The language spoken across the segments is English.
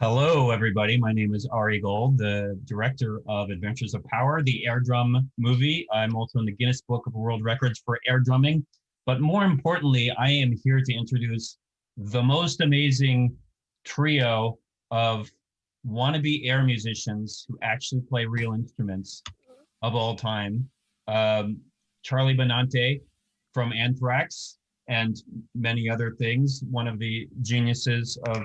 Hello, everybody. My name is Ari Gold, the director of Adventures of Power, the air drum movie. I'm also in the Guinness Book of World Records for air drumming. But more importantly, I am here to introduce the most amazing trio of wannabe air musicians who actually play real instruments of all time. Charlie Benante from Anthrax and many other things, one of the geniuses of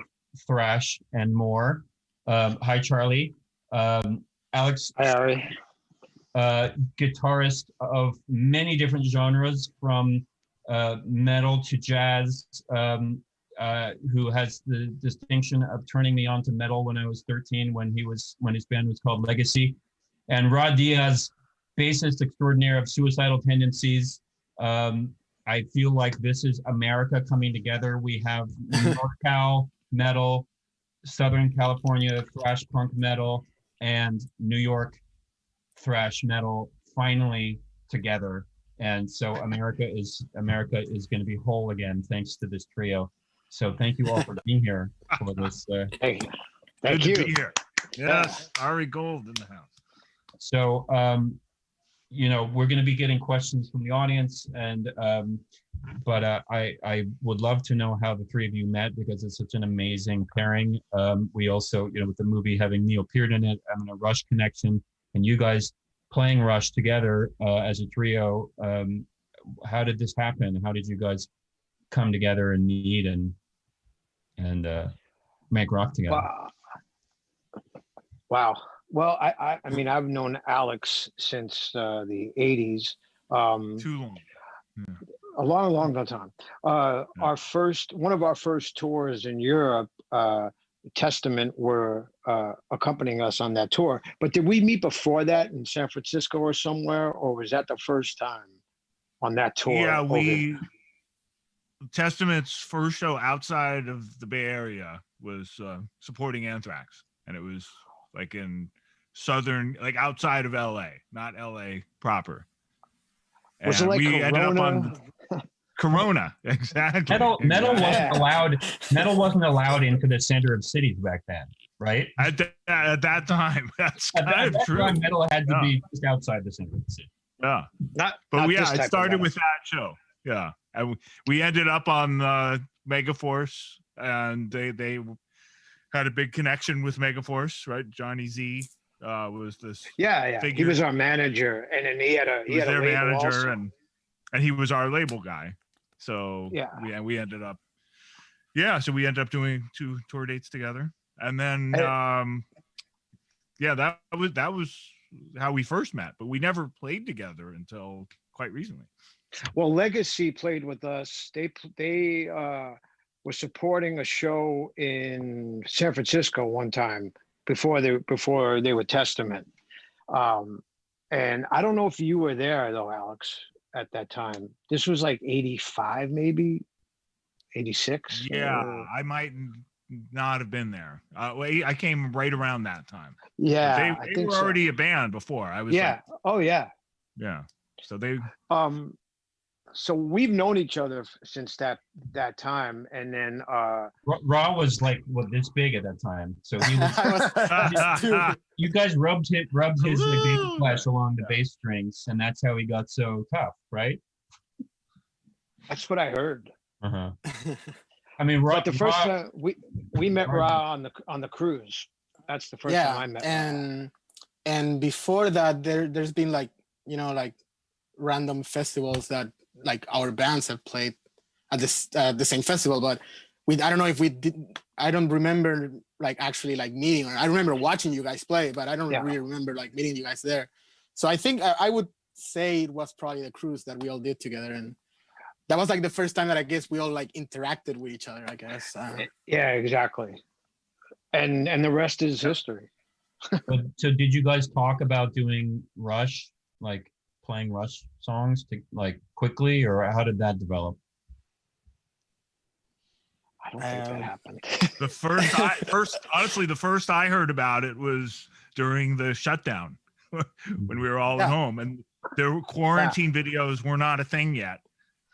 thrash and more. Hi, Charlie. Alex, Hi, Ari. Guitarist of many different genres, from metal to jazz, who has the distinction of turning me on to metal when I was 13, when his band was called Legacy. And Rod Diaz, bassist extraordinaire of Suicidal Tendencies. I feel like this is America coming together. We have NorCal metal, Southern California thrash punk metal, and New York thrash metal finally together. And so America is going to be whole again thanks to this trio. So thank you all for being here for this. Thank you. Good to be here. Yes, Ari Gold in the house. So we're going to be getting questions from the audience, and but I would love to know how the three of you met, because it's such an amazing pairing. We also, with the movie having Neil Peart in it, having a Rush connection, and you guys playing Rush together as a trio. How did this happen? How did you guys come together and meet and make rock together? Wow. Well, I mean, I've known Alex since the 80s. Too long. Yeah. A long time. One of our first tours in Europe, Testament were accompanying us on that tour. But did we meet before that in San Francisco or somewhere, or was that the first time on that tour? Yeah, Testament's first show outside of the Bay Area was supporting Anthrax, and it was like in southern, like outside of LA, not LA proper. Was it like we Corona? ended up on Corona, exactly. Metal wasn't allowed into the center of cities back then, right? At that time, that's kind of true. Time, metal had to be just outside the center of the city. Yeah, not it started with that show. Yeah, and we ended up on Megaforce, and they had a big connection with Megaforce, right? Johnny Z was this. Yeah. Figure. He was our manager, and then he had a their manager, also. and he was our label guy. So we ended up doing 2 tour dates together, and then that was how we first met, but we never played together until quite recently. Well, Legacy played with us. They were supporting a show in San Francisco one time before they were Testament. And I don't know if you were there though, Alex, at that time. This was like 85, maybe 86. Yeah, I might not have been there. I came right around that time. Yeah, they were already a band before. I was. Yeah. Yeah. So they. So we've known each other since that time, and then Ra was like this big at that time, so he was. You guys rubbed his like, bass flash along the bass strings, and that's how he got so tough, right? That's what I heard. I mean, Ra, but the first time we met Ra on the cruise. That's the first time I met. And before that, there's been like random festivals that like our bands have played at the same festival, but I don't know if we did. I don't remember like actually like meeting, or I remember watching you guys play, but I don't really remember like meeting you guys there. So I think I would say it was probably the cruise that we all did together, and that was like the first time that I guess we all like interacted with each other, I guess. Yeah, exactly. And the rest is history. So did you guys talk about doing Rush, like playing Rush songs to like quickly, or how did that develop? I don't think that happened. The first I heard about it was during the shutdown when we were all at home, and the quarantine videos were not a thing yet.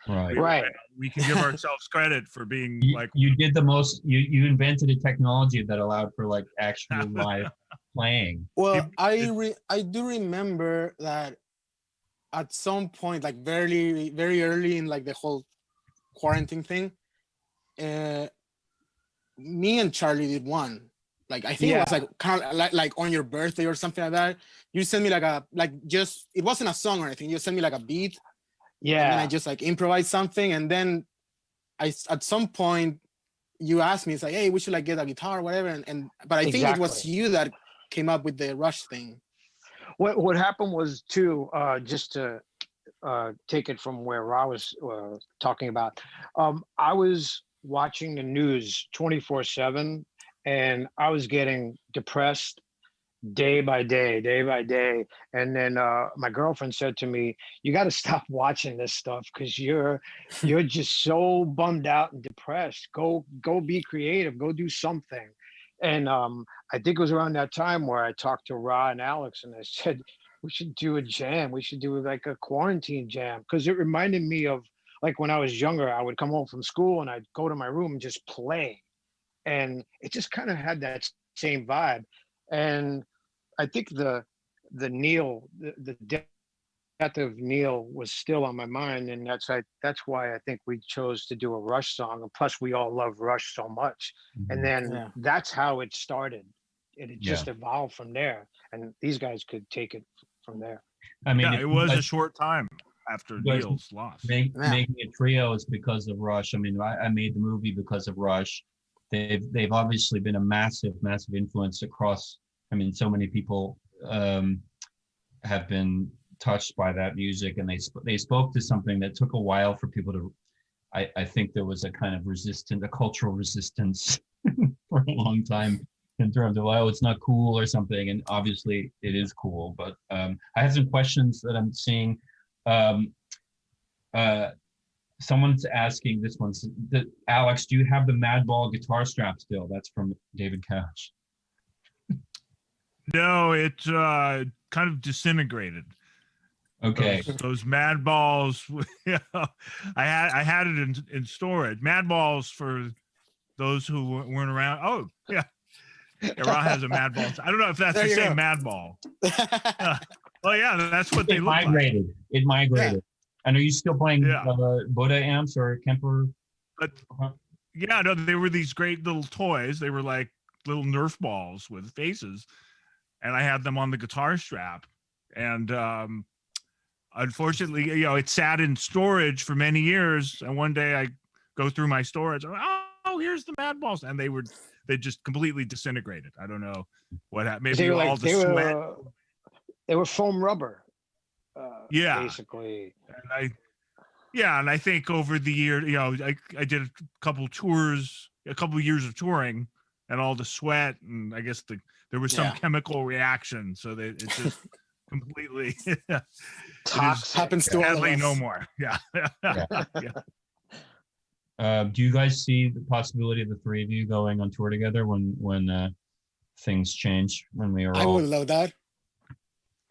Right. Right. We can give ourselves credit for being like You did the most. You invented a technology that allowed for like actual live playing. Well, I do remember that at some point, like very early in like the whole quarantine thing, me and Charlie did one. Like I think it was like kind of like on your birthday or something like that. You sent me just it wasn't a song or anything. You sent me like a beat. Yeah. And then I just like improvised something, and then at some point you asked me, it's like, hey, we should like get a guitar or whatever, but I think it was you that came up with the Rush thing. What happened was too, just to take it from where Ra was talking about, I was watching the news 24/7, and I was getting depressed day by day. And then my girlfriend said to me, you got to stop watching this stuff because you're just so bummed out and depressed. Go be creative, go do something. And I think it was around that time where I talked to Ra and Alex, and I said, we should do a jam. We should do like a quarantine jam, because it reminded me of like when I was younger, I would come home from school and I'd go to my room and just play. And it just kind of had that same vibe. And I think the death of Neil was still on my mind, and that's why I think we chose to do a Rush song. And plus, we all love Rush so much, and then that's how it started. It just evolved from there, and these guys could take it from there. I mean, it was a short time after Neil's loss. Making a trio is because of Rush. I mean, I made the movie because of Rush. They've obviously been a massive influence across. I mean, so many people have been touched by that music, and they spoke to something that took a while for people to. I think there was a kind of a cultural resistance for a long time in terms of, oh, it's not cool or something, and obviously it is cool. But I have some questions that I'm seeing. Someone's asking, this one's, Alex, do you have the Madball guitar strap still? That's from David Couch. No, it kind of disintegrated. Okay. Those Madballs, I had it in storage. Madballs, for those who weren't around. Oh, yeah. Ra has a Madball. I don't know if that's the same Madball. Well, yeah, that's what they look like. It migrated. Yeah. And are you still playing Buddha amps or Kemper? But yeah, no, they were these great little toys. They were like little Nerf balls with faces, and I had them on the guitar strap. And unfortunately, it sat in storage for many years. And one day I go through my storage. Oh, here's the Madballs, and they just completely disintegrated. I don't know what happened. Maybe all the sweat. They were foam rubber. Basically. And I think over the year, I did a couple years of touring, and all the sweat, and I guess there was some chemical reaction, so that it just completely happens to all of us. No more. Yeah. Do you guys see the possibility of the three of you going on tour together when things change? When we are I would love that.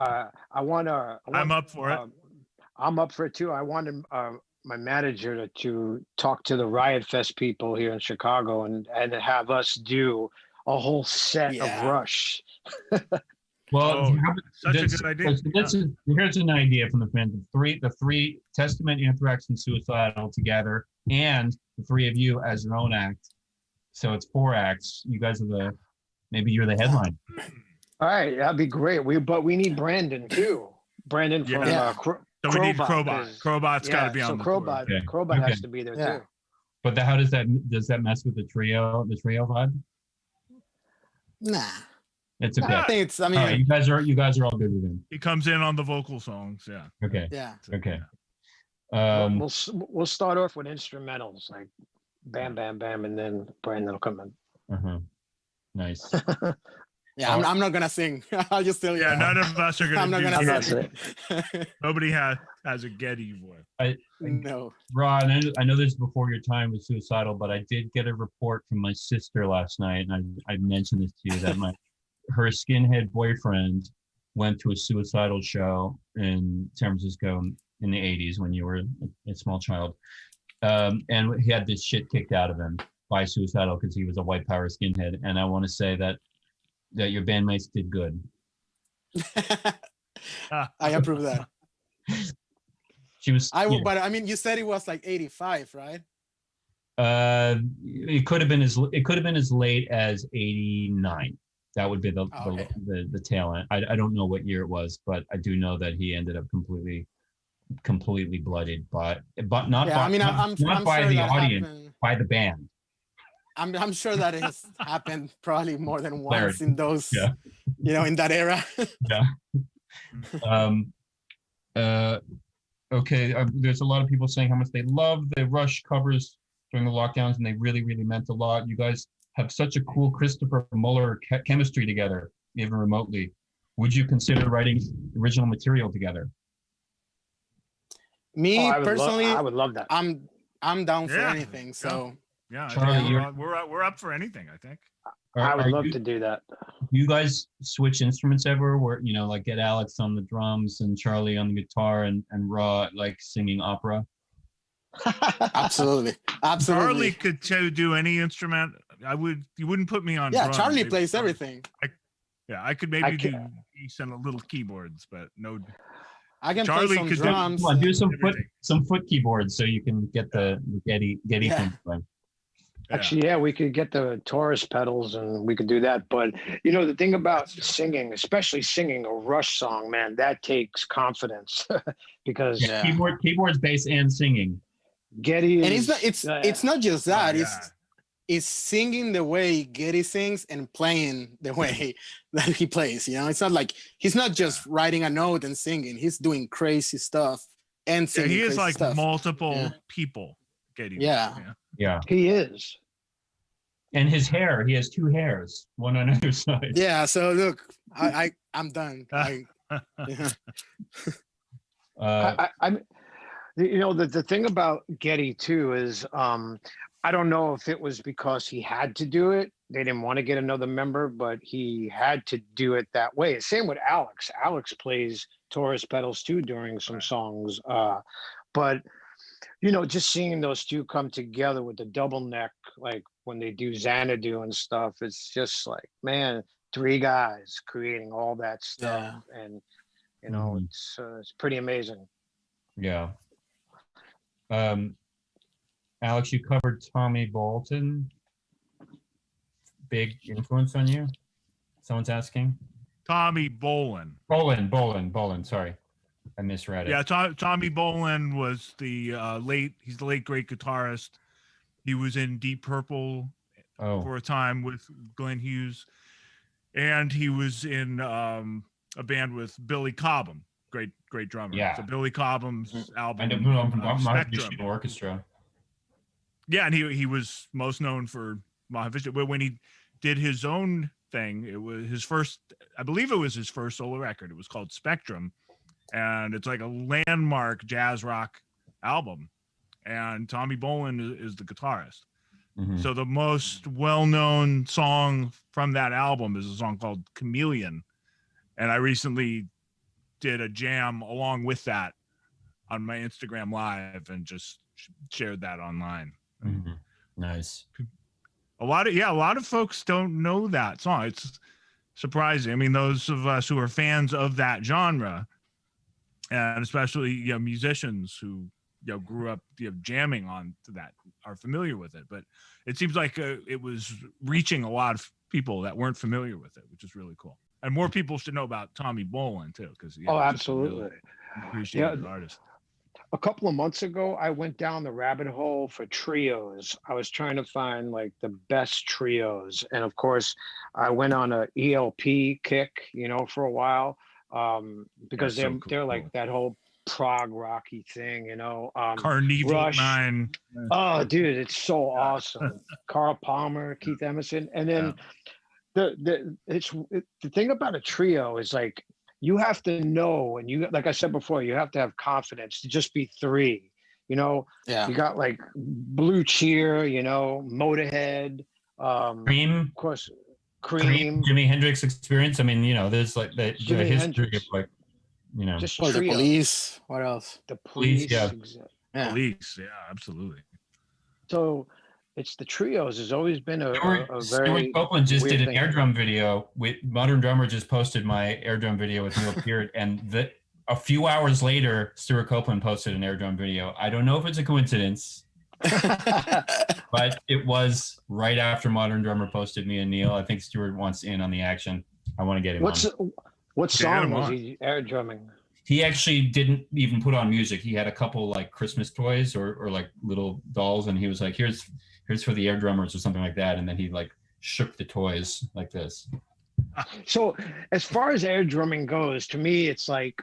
I'm up for it. I'm up for it too. I wanted my manager to talk to the Riot Fest people here in Chicago and have us do a whole set of Rush. Well, such a good idea. Here's an idea from the fans: the three Testament, Anthrax, and Suicidal together, and the three of you as your own act. So it's 4 acts. You guys are maybe you're the headline. All right, that'd be great. But we need Brandon too. Brandon from So we need Crowbot. Crowbot's got to be on the Crowbot. tour. Crowbot has to be there too. But how does that mess with the trio vibe? Nah. It's okay. I think it's. I mean, right, you guys are all good with him. He comes in on the vocal songs. Yeah. Okay. Yeah. Okay. We'll start off with instrumentals like bam, bam, bam, and then Brandon will come in. Nice. Yeah, I'm not gonna sing. I'll just tell you. Yeah, none of us are gonna. I'm not gonna sing. Nobody has a Getty voice. No. Ron, I know this is before your time with Suicidal, but I did get a report from my sister last night, and I mentioned this to you that her skinhead boyfriend went to a Suicidal show in San Francisco, in the 80s when you were a small child. And he had this shit kicked out of him by Suicidal because he was a white power skinhead. And I want to say that your bandmates did good. I approve that. She was. But I mean, you said it was like 85, right? It could have been as late as 89. That would be the tail end. I don't know what year it was, but I do know that he ended up completely bloodied, but not Yeah, by, I'm by sure the that audience, happened. by the band. I'm sure that it has happened probably more than once Clarity. in those, Yeah. in that era. Yeah. Okay. There's a lot of people saying how much they love the Rush covers during the lockdowns, and they really, really meant a lot. You guys have such a cool Christopher Muller chemistry together, even remotely. Would you consider writing original material together? Me personally, I would love that. I'm down for Yeah. anything. So Yeah, Charlie, we're up for anything, I think. I would love to do that. Do you guys switch instruments ever? Where like get Alex on the drums and Charlie on the guitar and Raw like singing opera? absolutely. Charlie could do any instrument. You wouldn't put me on. Yeah, drums. Charlie Maybe plays everything. I could maybe do bass and a little keyboards, but no. I can Charlie play some could drums. Do some foot keyboards so you can get the Getty thing going. Actually, yeah, we could get the Taurus pedals and we could do that. But the thing about singing, especially singing a Rush song, man, that takes confidence because keyboards, bass, and singing. Getty and is, it's not just that. Yeah. It's singing the way Getty sings and playing the way that he plays. It's not like he's not just writing a note and singing. He's doing crazy stuff and singing. He is like stuff. multiple people. Getty. Yeah. He is. And his hair, he has two hairs, one on either side. Yeah. So look, I'm done. The thing about Getty too is I don't know if it was because he had to do it. They didn't want to get another member, but he had to do it that way. Same with Alex. Alex plays Taurus pedals too during some songs. But just seeing those two come together with the double neck, like when they do Xanadu and stuff, it's just like, man, three guys creating all that stuff. Yeah. And, it's pretty amazing. Yeah. Alex, you covered Tommy Bolton. Big influence on you? Someone's asking. Tommy Bolin. Bolin. Sorry, I misread it. Yeah, Tommy Bolin was the he's the late great guitarist. He was in Deep Purple for a time with Glenn Hughes, and he was in a band with Billy Cobham, great drummer. Yeah. So Billy Cobham's album, Spectrum Orchestra. Yeah, and he was most known for Mahavishnu. But when he did his own thing, it was his first, I believe it was his first solo record. It was called Spectrum, and it's like a landmark jazz rock album. And Tommy Bolin is the guitarist. Mm-hmm. So the most well-known song from that album is a song called Chameleon. And I recently did a jam along with that on my Instagram Live and just shared that online. Mm-hmm. Nice. A lot of folks don't know that song. It's surprising. I mean, those of us who are fans of that genre, and especially musicians who grew up jamming on to that, are familiar with it. But it seems like it was reaching a lot of people that weren't familiar with it, which is really cool. And more people should know about Tommy Bolin too, because absolutely, really appreciated artist. A couple of months ago, I went down the rabbit hole for trios. I was trying to find like the best trios. And of course, I went on a ELP kick, for a while, because they're like that whole prog rocky thing, Carnival Rush. 9. Oh, dude, it's so awesome. Carl Palmer, Keith Emerson. And then the thing about a trio is like, you have to know, and you, like I said before, you have to have confidence to just be three. You got like Blue Cheer, Motorhead, Cream, of course, Cream, Jimi Hendrix Experience. I mean, there's like the history Hendrix. of like you know, Just Well, the trio. police. What else? The Police, police. yeah. Yeah. Police, yeah, absolutely. So it's the trios has always been a Stuart very Copeland just weird did an thing. air drum video with Modern Drummer just posted my air drum video with Neil Peart, and a few hours later, Stuart Copeland posted an air drum video. I don't know if it's a coincidence, but it was right after Modern Drummer posted me and Neil. I think Stuart wants in on the action. I want to get him on. What Yeah, song him was on. he air drumming? He actually didn't even put on music. He had a couple like Christmas toys or like little dolls, and he was like, here's for the air drummers or something like that. And then he like shook the toys like this. So as far as air drumming goes, to me, it's like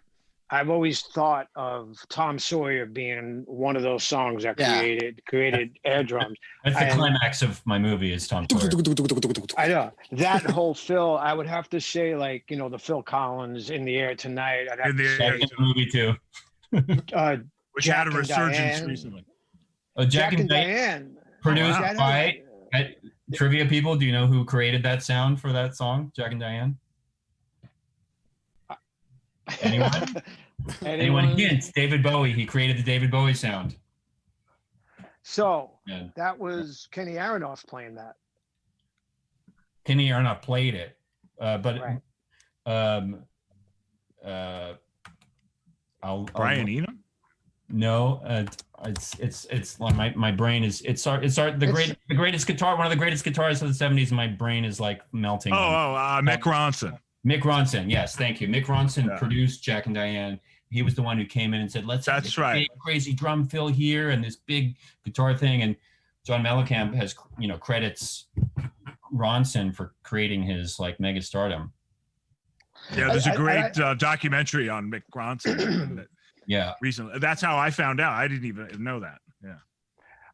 I've always thought of Tom Sawyer being one of those songs that Yeah. created air drums. That's the And- climax of my movie is Tom Sawyer. I know that whole Phil. I would have to say, like, you know, the Phil Collins "In the Air Tonight." I'd have In to the say, Air That's the movie too. Which Jack had a and resurgence Diane. recently. Jack and Diane, Diane. produced That by has- trivia people. Do you know who created that sound for that song, Jack and Diane? Anyone? Anyone hints? David Bowie. He created the David Bowie sound. So Yeah. that was Kenny Aronoff playing that. Kenny Aronoff played it, but Right. I'll Brian Eno? No, it's like my brain is the greatest guitar, one of the greatest guitarists of the 70s. My brain is like melting. Mick Ronson. Mick Ronson, yes, thank you. Mick Ronson Yeah. produced Jack and Diane. He was the one who came in and said, "Let's have That's this right. big, crazy drum fill here and this big guitar thing." And John Mellencamp has credits Ronson for creating his like mega stardom. Yeah, there's a I- great documentary on Mick Ronson Yeah, recently. That's how I found out. I didn't even know that. Yeah.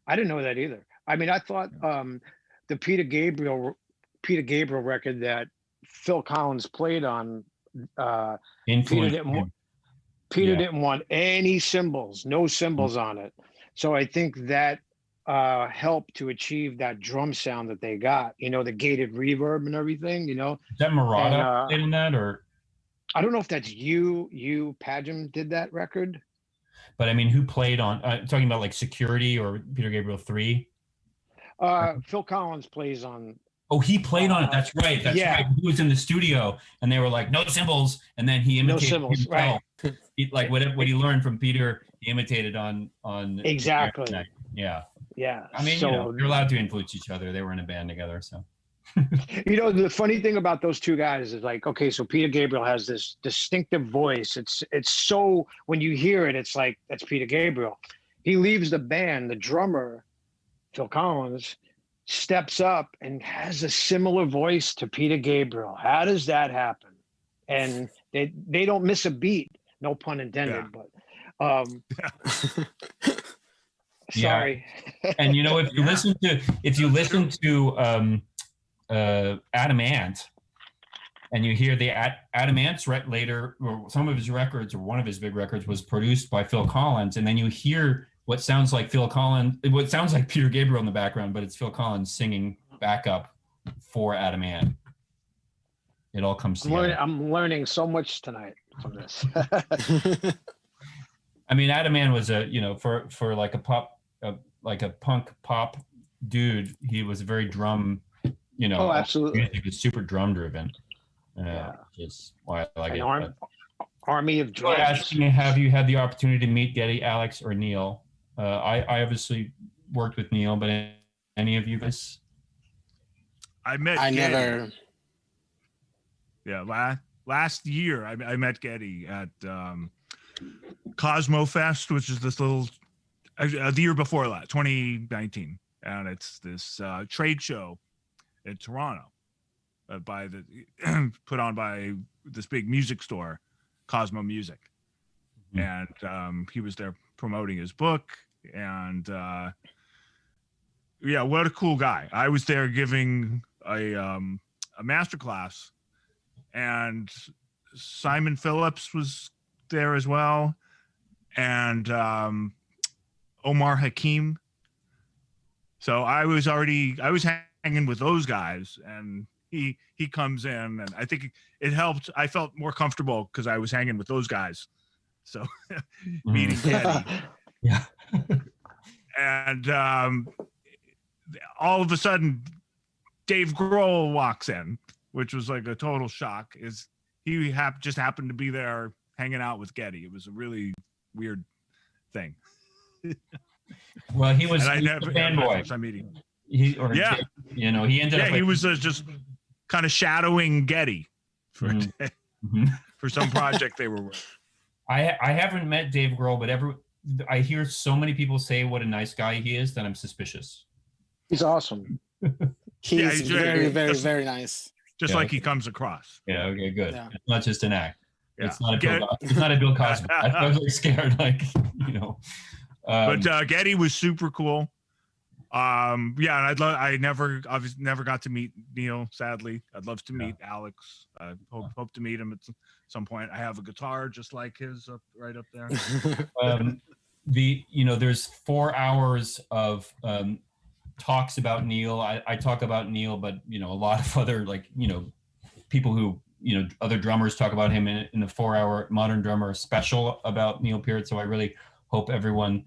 I didn't know that either. I mean, I thought the Peter Gabriel record that Phil Collins played on. influence. Peter Yeah. didn't want any cymbals, no cymbals on it. So I think that helped to achieve that drum sound that they got. You know, the gated reverb and everything. You know, Is that Murata And, played on that, or? I don't know if that's you Padgham did that record. But I mean, who played on? Talking about like Security or Peter Gabriel 3. Phil Collins plays on. Oh, he played on it. That's right. That's yeah. right. He was in the studio, and they were like, "No cymbals," and then he imitated cymbals, himself. Like what he learned from Peter, he imitated on. Exactly. Yeah. Yeah. I mean, so, they're allowed to influence each other. They were in a band together, so. You know, the funny thing about those two guys is like, okay, so Peter Gabriel has this distinctive voice. It's so, when you hear it, it's like, that's Peter Gabriel. He leaves the band, the drummer, Phil Collins, steps up and has a similar voice to Peter Gabriel. How does that happen? And they don't miss a beat, no pun intended, but sorry. And if you listen to Adam Ant, and you hear the Adam Ant's later, or some of his records, or one of his big records was produced by Phil Collins, and then you hear what sounds like Peter Gabriel in the background, but it's Phil Collins singing backup for Adam Ant. It all comes together. I'm learning so much tonight from this. I mean, Adam Ant was for like a punk pop dude. He was a very drum. Oh, absolutely. Music is super drum driven. Yeah. Which is why I like An it. army of drums. Asking, have you had the opportunity to meet Geddy, Alex, or Neil? I obviously worked with Neil, but any of you guys? I Geddy. Never. Yeah, last year I met Geddy at Cosmo Fest, which is this little the year before that, 2019, and it's this trade show in Toronto put on by this big music store, Cosmo Music. Mm-hmm. And he was there promoting his book, and what a cool guy. I was there giving a master class, and Simon Phillips was there as well, and Omar Hakim. So I was hanging with those guys, and he comes in, and I think it helped. I felt more comfortable because I was hanging with those guys. So meeting Getty. Yeah. And all of a sudden, Dave Grohl walks in, which was like a total shock. Is he just happened to be there hanging out with Getty? It was a really weird thing. Well, he was And I he was never a fanboy. I'm meeting. He ended up. He was just kind of shadowing Getty for a day, for some project they were working. I haven't met Dave Grohl, but I hear so many people say what a nice guy he is that I'm suspicious. He's awesome. He's very, very, very nice. Just like he comes across. Yeah. Okay. Good. Yeah. It's not just an act. Yeah. It's not a Bill Cosby. I was like scared, like But Getty was super cool. And I obviously never got to meet Neil. Sadly, I'd love to meet Alex. I hope to meet him at some point. I have a guitar just like his right up there. There's 4 hours of talks about Neil. I talk about Neil, but a lot of other people who other drummers talk about him in the 4-hour Modern Drummer special about Neil Peart. So I really hope everyone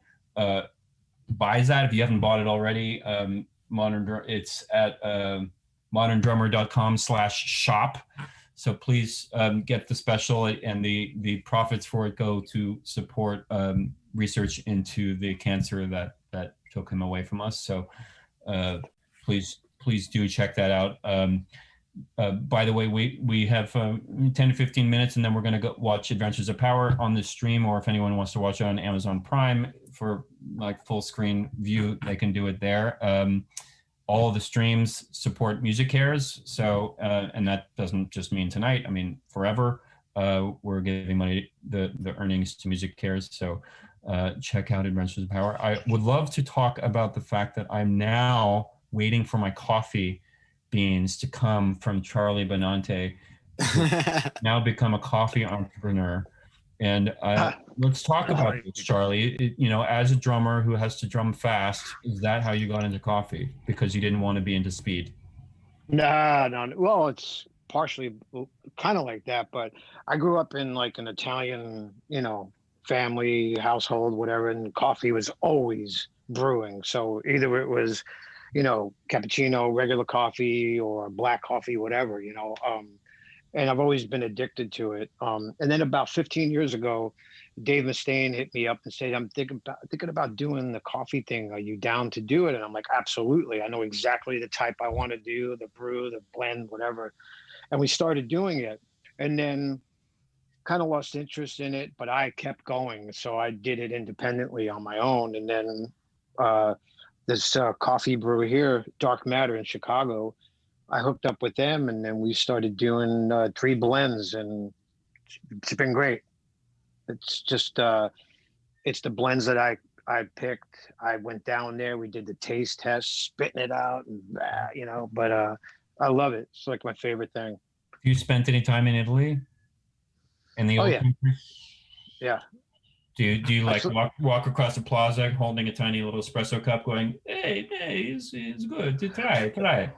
buys that. If you haven't bought it already, it's at moderndrummer.com/shop. So please get the special, and the profits for it go to support research into the cancer that took him away from us. So please do check that out. By the way, we have 10 to 15 minutes, and then we're going to go watch Adventures of Power on the stream, or if anyone wants to watch it on Amazon Prime for like full screen view, they can do it there. All of the streams support Music Cares, so and that doesn't just mean tonight. I mean forever. We're giving money, the earnings, to Music Cares. So check out Adventures of Power. I would love to talk about the fact that I'm now waiting for my coffee beans to come from Charlie Benante, now become a coffee entrepreneur. And let's talk about this, Charlie. As a drummer who has to drum fast, is that how you got into coffee? Because you didn't want to be into speed? No. Well, it's partially kind of like that, but I grew up in like an Italian, family, household, whatever, and coffee was always brewing. So either it was, cappuccino, regular coffee, or black coffee, whatever, and I've always been addicted to it. And then about 15 years ago, Dave Mustaine hit me up and said, I'm thinking about doing the coffee thing. Are you down to do it? And I'm like, absolutely. I know exactly the type I want to do, the brew, the blend, whatever. And we started doing it, and then kind of lost interest in it, but I kept going. So I did it independently on my own. And then this coffee brewer here, Dark Matter in Chicago, I hooked up with them, and then we started doing 3 blends, and it's been great. It's just, it's the blends that I picked. I went down there, we did the taste test, spitting it out, and but I love it. It's like my favorite thing. You spent any time in Italy? In the old country? Yeah. Do you like walk across the plaza holding a tiny little espresso cup going, hey, it's good, try.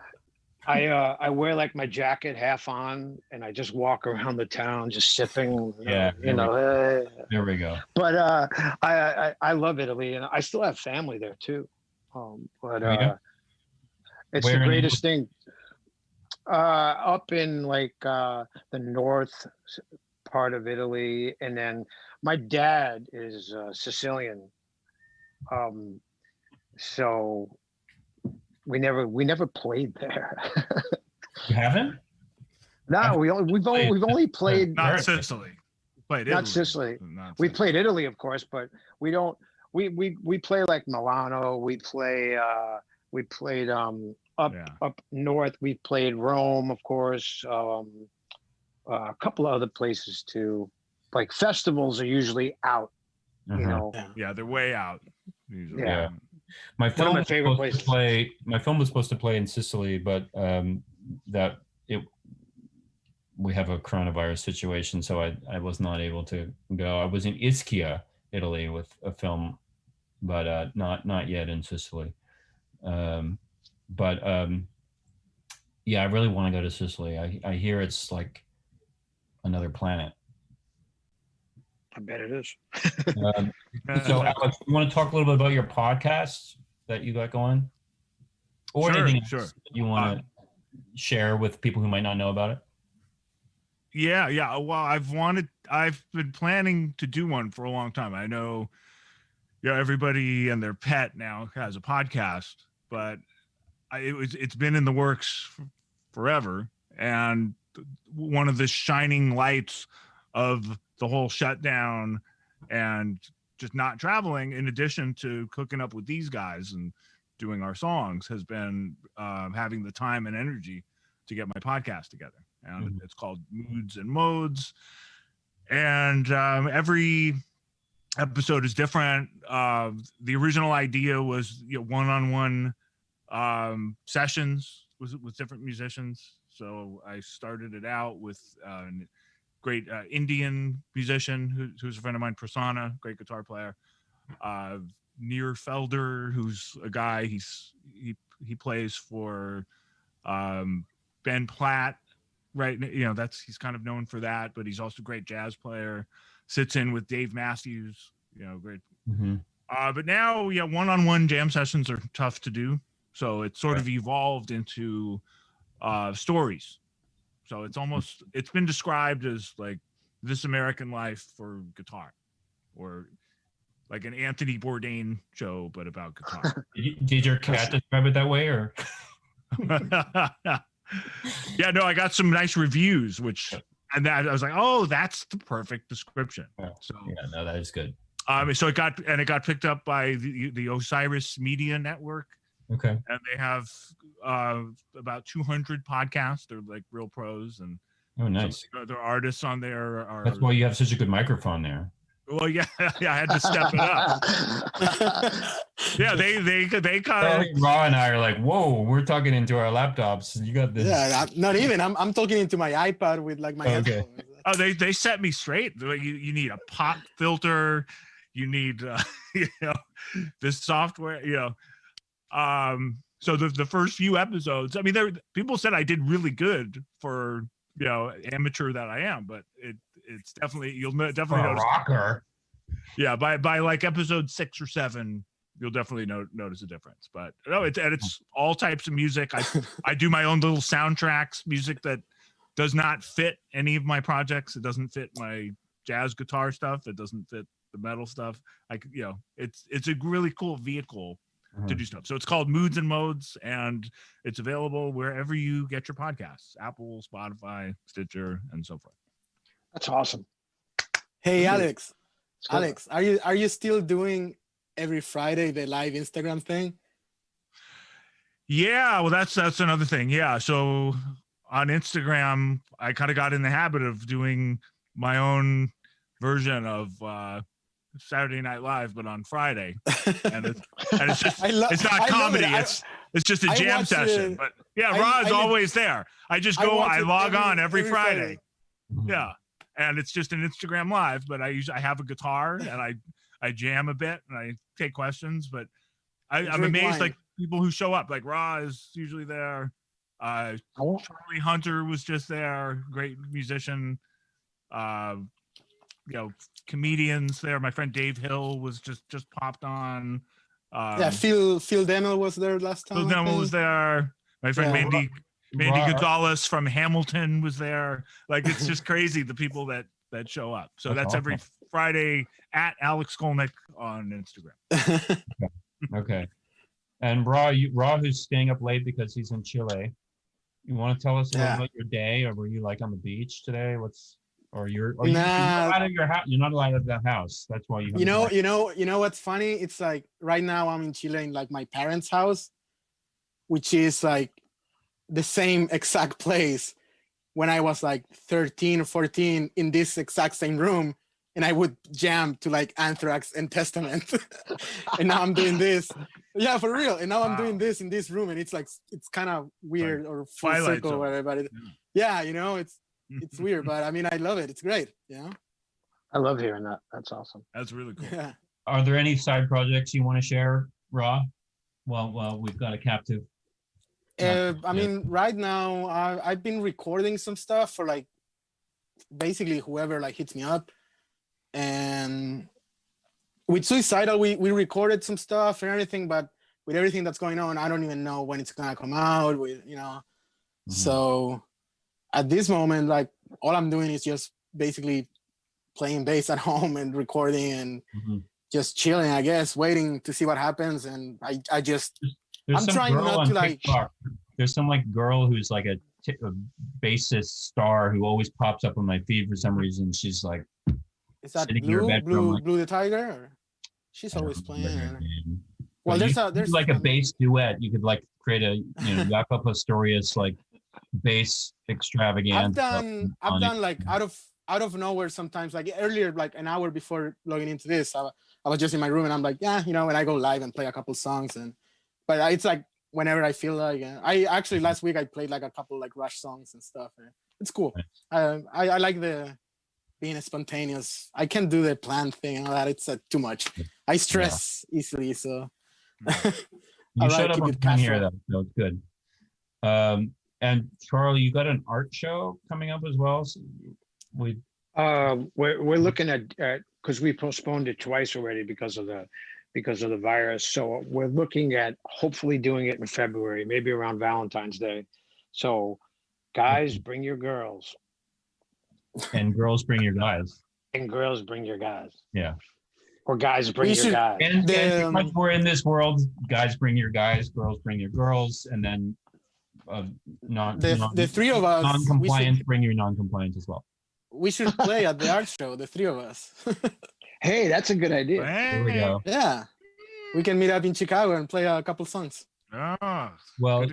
I wear like my jacket half on, and I just walk around the town just sipping. There we go. But I love Italy, and I still have family there too. It's the greatest thing. Up in like the north part of Italy, and then my dad is Sicilian, so we never played there. You haven't? No, we've only played not Sicily. Played Italy. Not Sicily. We played Italy, of course, but we don't. We play like Milano. We played up north. We played Rome, of course. A couple of other places too. Like festivals are usually out. Yeah, they're way out. Usually. Yeah. My film was supposed to play in Sicily, but we have a coronavirus situation, so I was not able to go. I was in Ischia, Italy, with a film, but not yet in Sicily. Yeah, I really want to go to Sicily. I hear it's like another planet. I bet it is. So Alex, you want to talk a little bit about your podcast that you got going? Or Sure, anything sure. else that you want to share with people who might not know about it? Yeah. Well, I've been planning to do one for a long time. I know, everybody and their pet now has a podcast, but it's been in the works forever. And one of the shining lights of the whole shutdown and just not traveling, in addition to cooking up with these guys and doing our songs, has been having the time and energy to get my podcast together. And it's called Moods and Modes. And every episode is different. The original idea was one-on-one sessions with different musicians. So I started it out with a great Indian musician who's a friend of mine, Prasanna, great guitar player. Near Felder, who's a guy, he plays for Ben Platt, right? He's kind of known for that, but he's also a great jazz player. Sits in with Dave Matthews, great. But now, one-on-one jam sessions are tough to do. So it's sort of evolved into stories. So it's been described as like This American Life for guitar, or like an Anthony Bourdain show, but about guitar. Did your cat describe it that way, or? Yeah, no, I got some nice reviews, and that I was like, oh, that's the perfect description. So yeah, no, that is good. So it got picked up by the Osiris Media Network. Okay. And they have about 200 podcasts. They're like real pros, and oh, nice. Their artists on there are. That's why you have such a good microphone there. Well, yeah, I had to step it up. Yeah, they kind of. Raw and I are like, whoa, we're talking into our laptops. You got this. Yeah, not even. I'm talking into my iPad with like my headphones. Oh, they set me straight. Like, you need a pop filter. You need this software. So the first few episodes, I mean, people said I did really good for amateur that I am, but it's definitely, you'll definitely notice. Rocker. Yeah, by like episode 6 or 7, you'll definitely notice a difference. But no, it's all types of music. I do my own little soundtracks, music that does not fit any of my projects. It doesn't fit my jazz guitar stuff. It doesn't fit the metal stuff. It's a really cool vehicle to do stuff. So it's called Moods and Modes, and it's available wherever you get your podcasts: Apple, Spotify, Stitcher, and so forth. That's awesome. Hey, Alex, are you still doing every Friday the live Instagram thing? Yeah, well, that's another thing. Yeah, so on Instagram, I kind of got in the habit of doing my own version of Saturday Night Live, but on Friday, and it's just it's not comedy. It's just a jam session. But yeah, Rod's always there. I just go. I log on every Friday. Yeah, and it's just an Instagram Live. But I have a guitar and I jam a bit and I take questions. But I'm amazed, like people who show up. Like Ra is usually there. Charlie Hunter was just there. Great musician. Comedians there. My friend Dave Hill was just popped on. Phil Demmel was there last time. Phil Demmel was there. My friend Mandy Gonzalez from Hamilton was there. Like, it's just crazy, the people that show up. So that's awesome. Every Friday at Alex Skolnick on Instagram. Okay. And Ra, who's staying up late because he's in Chile. You want to tell us a little about your day, or were you like on the beach today? You're not out of your house. You're not allowed out of the house. That's why you know what's funny? It's like right now I'm in Chile in like my parents' house, which is like the same exact place when I was like 13 or 14 in this exact same room, and I would jam to like Anthrax and Testament. And now I'm doing this. Yeah, for real. And now I'm doing this in this room, and it's like it's kind of weird or full circle or whatever. Yeah, it's weird, but I mean, I love it. It's great. Yeah. I love hearing that. That's awesome. That's really cool. Yeah. Are there any side projects you want to share, Ra? Well, we've got a captive. I mean, right now I've been recording some stuff for like basically whoever like hits me up, and with Suicidal we recorded some stuff and everything, but with everything that's going on, I don't even know when it's gonna come out. So at this moment, like all I'm doing is just basically playing bass at home and recording and just chilling, I guess, waiting to see what happens. And I'm trying not to like. TikTok. There's some like girl who's like a bassist star who always pops up on my feed for some reason. She's like, is that Blue the Tiger? Or? She's always playing. Well, there's like a bass duet. You could like create a Jaco Pastorius like bass extravaganza. I've done like out of nowhere sometimes. Like earlier, like an hour before logging into this, I was just in my room and I'm like, when I go live and play a couple songs but it's like whenever I feel like. I actually last week I played like a couple like Rush songs and stuff. It's cool. I like the being spontaneous. I can't do the planned thing and all that. It's too much. I stress easily, so. You showed up on here though, so it's good. And Charlie, you got an art show coming up as well. So we're looking at because we postponed it twice already because of the virus. So we're looking at hopefully doing it in February, maybe around Valentine's Day. So guys, bring your girls. And girls, bring your guys. And girls, bring your guys. Yeah. Or guys, bring your guys. And because we're in this world, guys, bring your guys, girls, bring your girls, and then the three of us, non-compliant, bring your non-compliant as well. We should play at the art show, the three of us. Hey, that's a good idea. There we go. Yeah, we can meet up in Chicago and play a couple songs. Well,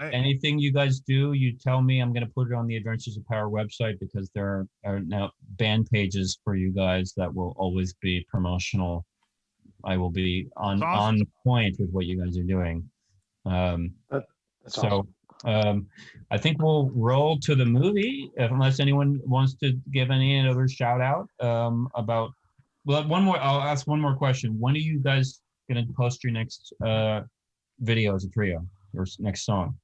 anything you guys do, you tell me. I'm going to put it on the Adventures of Power website because there are now band pages for you guys that will always be promotional. I will be on point with what you guys are doing. That's awesome. I think we'll roll to the movie unless anyone wants to give any other shout out about. Well, I'll ask one more question. When are you guys going to post your next video as a trio or next song?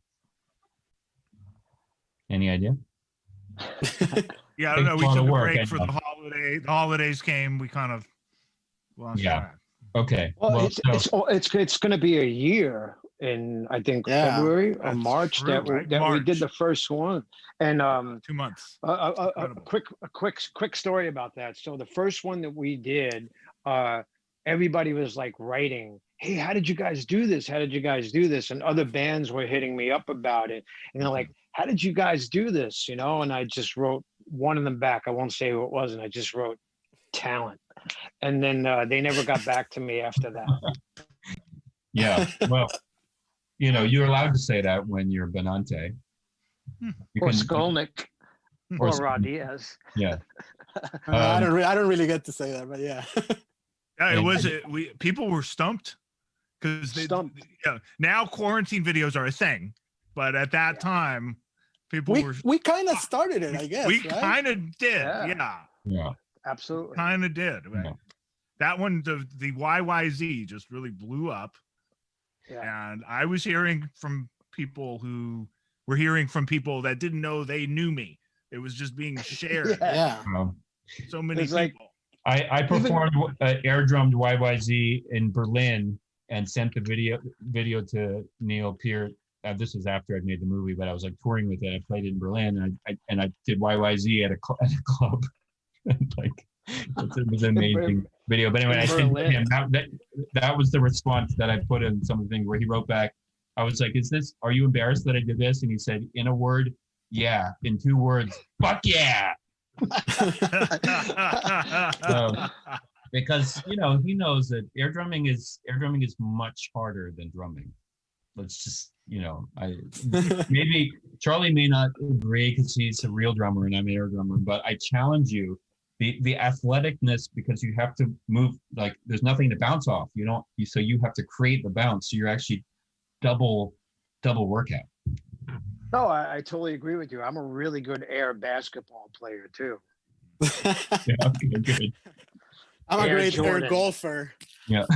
Any idea? Yeah, I don't know. We took a break for the holiday. The holidays came. We kind of lost track. Okay. Well, it's going to be a year in I think February or March we did the first one, and 2 months. A quick story about that. So the first one that we did, everybody was like writing, "Hey, how did you guys do this? How did you guys do this?" And other bands were hitting me up about it, and they're like, "How did you guys do this?" And I just wrote one of them back. I won't say who it was, and I just wrote talent. And then they never got back to me after that. Yeah, well, you're allowed to say that when you're Benante. Or Skolnick. Or Diaz. Yeah. I don't really get to say that, but yeah. Yeah, people were stumped because now quarantine videos are a thing, but at that time, people we kind of started it, I guess. We kind of did, yeah. Absolutely. Kind of did. Yeah. That one, the YYZ just really blew up. Yeah. And I was hearing from people who were hearing from people that didn't know they knew me. It was just being shared. So many people. I performed air drummed YYZ in Berlin and sent the video to Neil Peart. This was after I'd made the movie, but I was like touring with it. I played it in Berlin, and I did YYZ at a club. Like it was an amazing video. But anyway, I sent him that was the response that I put in some of the things where he wrote back. I was like, are you embarrassed that I did this? And he said, in a word, yeah. In 2 words, fuck yeah. Because he knows that air drumming is much harder than drumming. Let's just maybe Charlie may not agree because he's a real drummer and I'm an air drummer, but I challenge you, the athleticness, because you have to move, like there's nothing to bounce off. So you have to create the bounce. So you're actually double workout. No, I totally agree with you. I'm a really good air basketball player too. Yeah, okay, good. I'm a great air golfer. Yeah.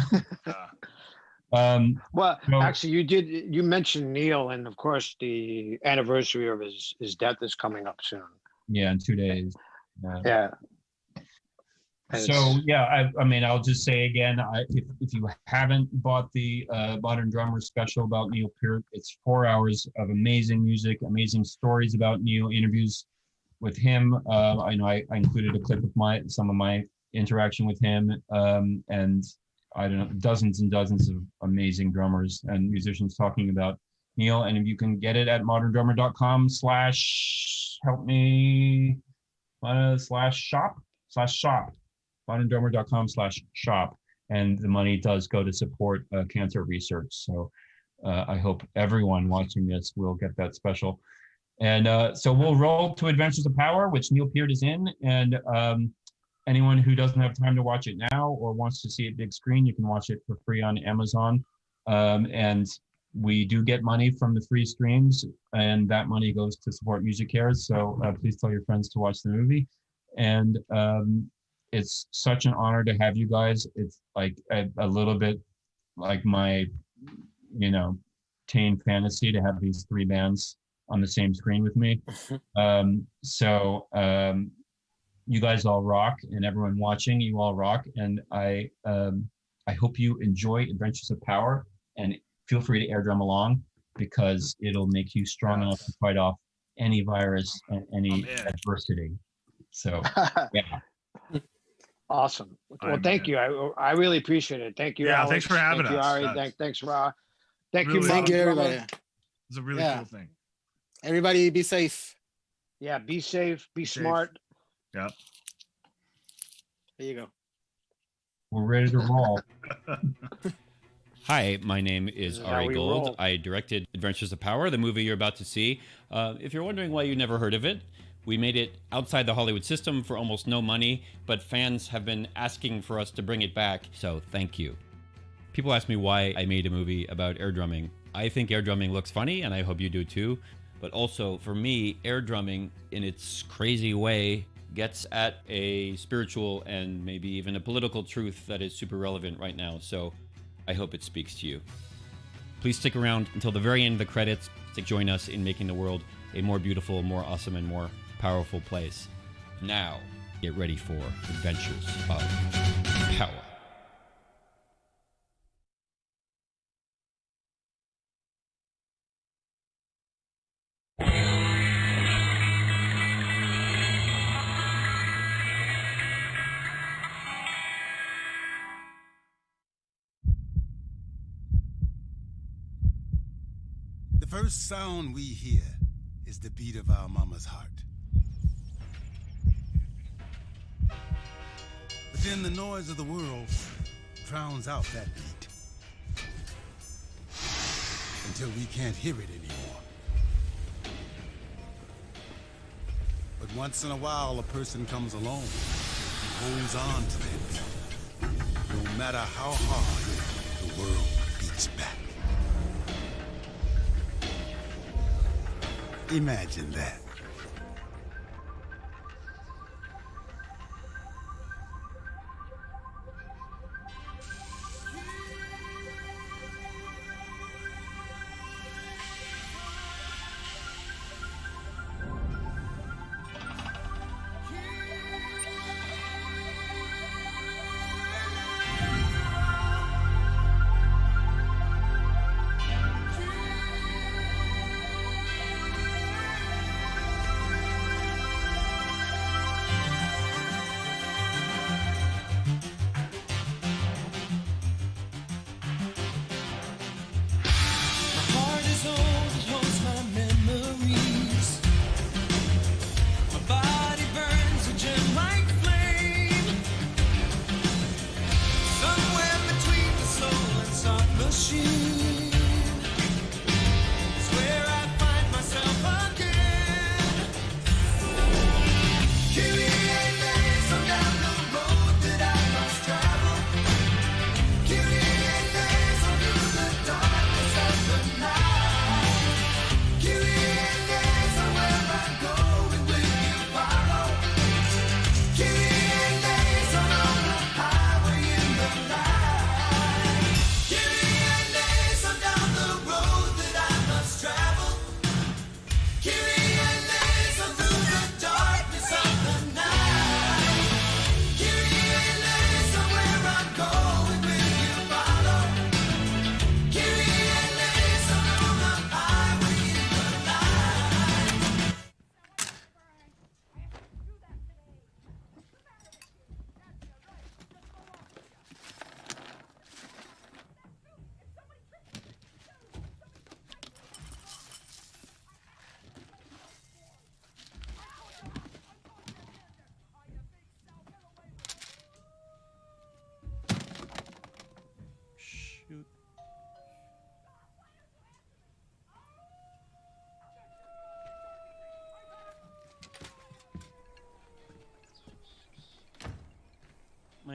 Well, No. actually, you mentioned Neil, and of course, the anniversary of his death is coming up soon. Yeah, in 2 days. Yeah. So yeah, I mean, I'll just say again, if you haven't bought the Modern Drummer special about Neil Peart, it's 4 hours of amazing music, amazing stories about Neil, interviews with him. I know I included a clip of some of my interaction with him, and I don't know, dozens and dozens of amazing drummers and musicians talking about Neil. And if you can get it at moderndrummer.com / help me /shop moderndrummer.com /shop, and the money does go to support cancer research. So I hope everyone watching this will get that special. And so we'll roll to Adventures of Power, which Neil Peart is in. And anyone who doesn't have time to watch it now or wants to see it big screen, you can watch it for free on Amazon. And we do get money from the free streams, and that money goes to support Music Cares. So please tell your friends to watch the movie. And it's such an honor to have you guys. It's like a little bit like my, teen fantasy to have these 3 bands on the same screen with me. You guys all rock, and everyone watching, you all rock. And I hope you enjoy Adventures of Power, and feel free to air drum along, because it'll make you strong enough to fight off any virus and any adversity. So yeah. Awesome. Well, thank you. I really appreciate it. Thank you. Yeah, Alex. thanks for having Thank us. you, Ari. Thanks, Ra. Thank Really, you, Thank you, Modern everybody. Drummer. It's a really cool thing. Everybody be safe. Yeah, be safe, be Safe. smart. Yep. There you go. We're ready to roll. Hi, my name is This is how Ari we Gold. roll. I directed Adventures of Power, the movie you're about to see. If you're wondering why you never heard of it, we made it outside the Hollywood system for almost no money, but fans have been asking for us to bring it back, so thank you. People ask me why I made a movie about air drumming. I think air drumming looks funny, and I hope you do too. But also, for me, air drumming, in its crazy way, gets at a spiritual and maybe even a political truth that is super relevant right now. So I hope it speaks to you. Please stick around until the very end of the credits to join us in making the world a more beautiful, more awesome, and more powerful place. Now, get ready for Adventures of Power. The first sound we hear is the beat of our mama's heart. But then the noise of the world drowns out that beat until we can't hear it anymore. But once in a while, a person comes along and holds on to it, no matter how hard the world beats back. Imagine that.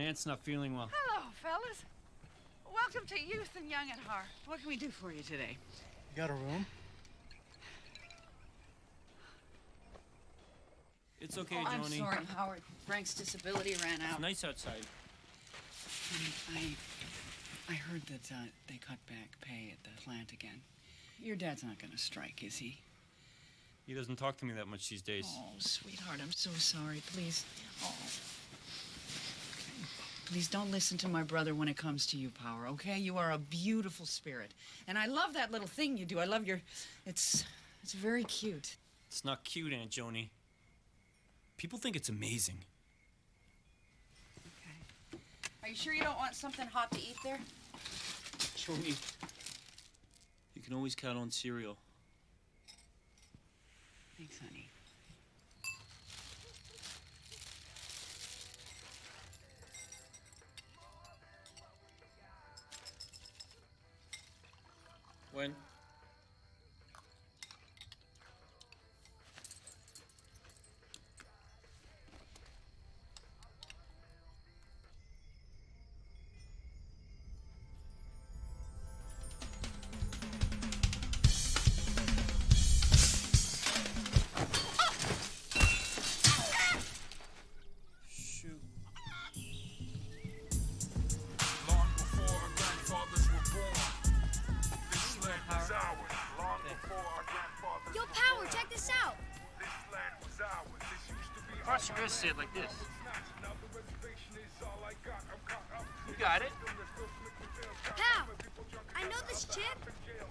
Aunt's not feeling well. Hello, fellas. Welcome to Youth and Young at Heart. What can we do for you today? You got a room? It's okay, Oh, I'm Joni. sorry, Howard. Frank's disability ran out. It's nice outside. I heard that they cut back pay at the plant again. Your dad's not gonna strike, is he? He doesn't talk to me that much these days. Oh, sweetheart, I'm so sorry. Please. Oh. Please don't listen to my brother when it comes to you, Power, okay? You are a beautiful spirit. And I love that little thing you do. I love your... It's very cute. It's not cute, Aunt Joni. People think it's amazing. Okay. Are you sure you don't want something hot to eat there? Joni, you can always count on cereal. Thanks, honey. When? Shoot. Long before our grandfathers were born, this land was ours. Long before our grandfathers Yo, were Power, born, check this out. this land was ours. This used to be First, our you're gonna say it like this. Now the reservation is all I got. I'm caught up. You got it. Pal, I know this chick.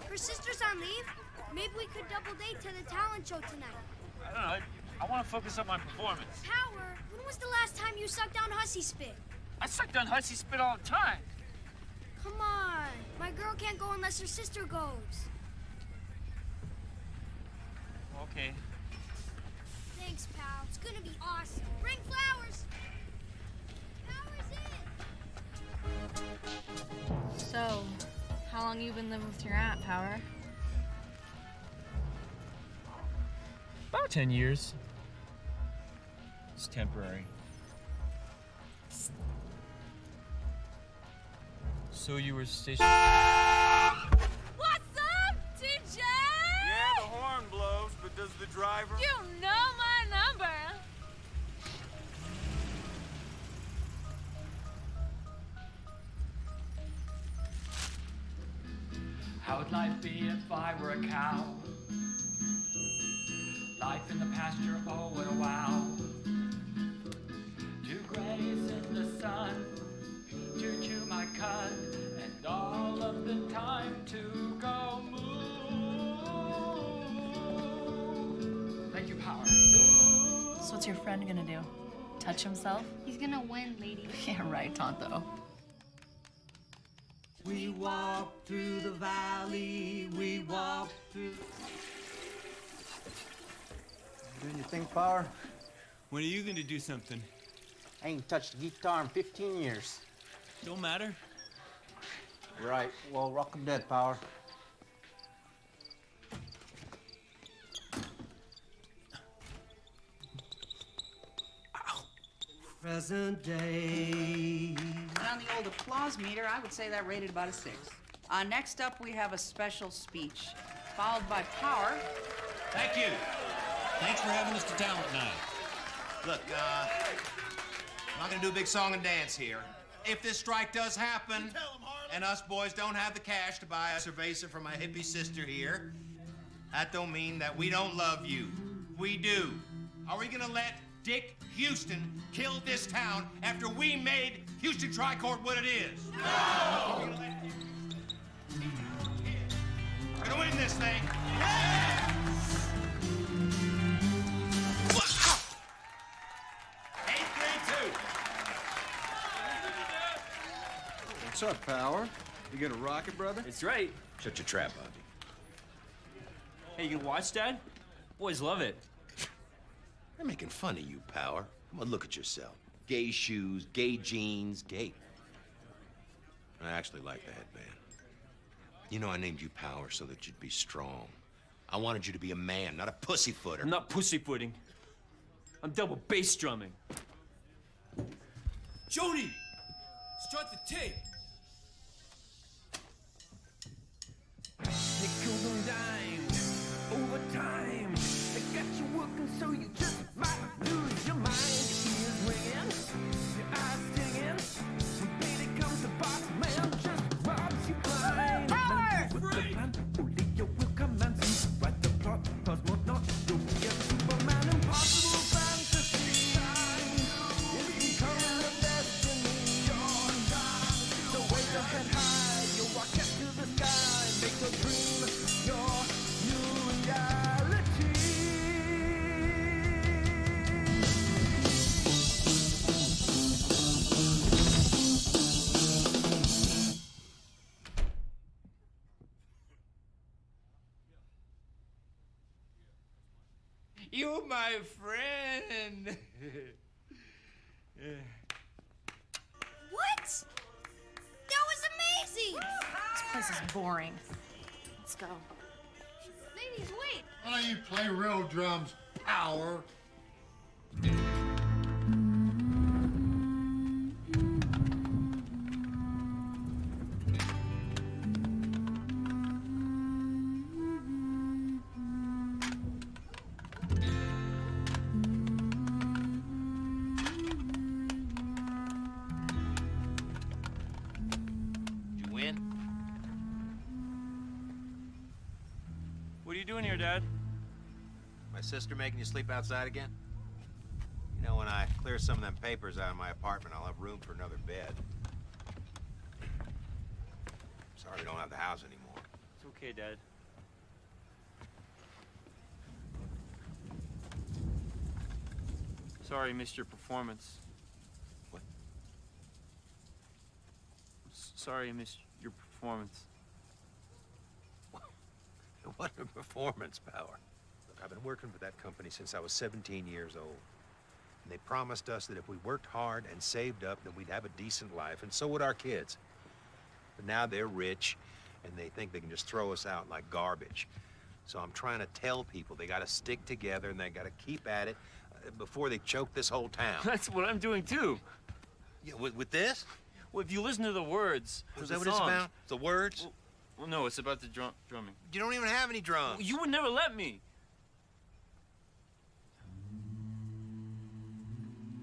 Her sister's on leave. Maybe we could double date to the talent show tonight. I don't know. I want to focus on my performance. Power, when was the last time you sucked down hussy spit? I suck down hussy spit all the time. Come on. My girl can't go unless her sister goes. Okay. Thanks, pal. It's gonna be awesome. Bring flowers. Power's in. So, how long you been living with your aunt, Power? About 10 years. It's temporary. So you were stationed... What's up, TJ? Yeah, the horn blows, but does the driver? You know my number. How would life be if I were a cow? Life in the pasture, oh what a wow. To graze in the sun, to chew my cud, and all of the time to go moo. Thank you, Power. So what's your friend gonna do? Touch himself? He's gonna win, lady. Yeah, right, Tonto. We walk through the valley, we walk through... Doing your thing, Power? When are you going to do something? I ain't touched a guitar in 15 years. Don't matter. Right. Well, rock 'em dead, Power. Present day. And on the old applause meter, I would say that rated about a 6. Next up, we have a special speech, followed by Power. Thank you. Thanks for having us to talent night. Look, I'm not gonna do a big song and dance here. If this strike does happen, and us boys don't have the cash to buy a cerveza for my hippie sister here, that don't mean that we don't love you. We do. Are we gonna let Dick Houston kill this town after we made Houston Tricourt what it is? No! We're gonna win this thing. Yeah! What's up, Power? You gonna rock it, brother? It's right. Shut your trap, Bobby. Hey, you can watch, Dad? Boys love it. They're making fun of you, Power. Come on, look at yourself. Gay shoes, gay jeans, gay. I actually like the headband. You know, I named you Power so that you'd be strong. I wanted you to be a man, not a pussyfooter. I'm not pussyfooting. I'm double bass drumming. Joni! Start the tape. Nickels and dimes, overtime. They got you working so you just might lose your mind. Your ears ringing, your eyes stinging. When baby comes the boss man, just robs you blind. Power! Free! Only you will command you. Write the plot, cause what not do. Yes, Superman, impossible fantasy. It's becoming a destiny. So wave your head high, you walk up to the sky. Make your dream your new reality. You, my friend. What? That was amazing! This place is boring. Let's go. Ladies, wait! Why don't you play real drums, Power? Did you win? What are you doing here, Dad? My sister making you sleep outside again? You know, when I clear some of them papers out of my apartment, I'll have room for another bed. Sorry we don't have the house anymore. It's okay, Dad. Sorry I missed your performance. What? Sorry I missed your performance. What a performance, Power. Look, I've been working for that company since I was 17 years old. And they promised us that if we worked hard and saved up, that we'd have a decent life, and so would our kids. But now they're rich, and they think they can just throw us out like garbage. So I'm trying to tell people they gotta stick together and they gotta keep at it before they choke this whole town. That's what I'm doing too. Yeah, with this? Well, if you listen to the words, Is the that what it's songs- about? The words? Well, no, it's about the drumming. You don't even have any drums. You would never let me.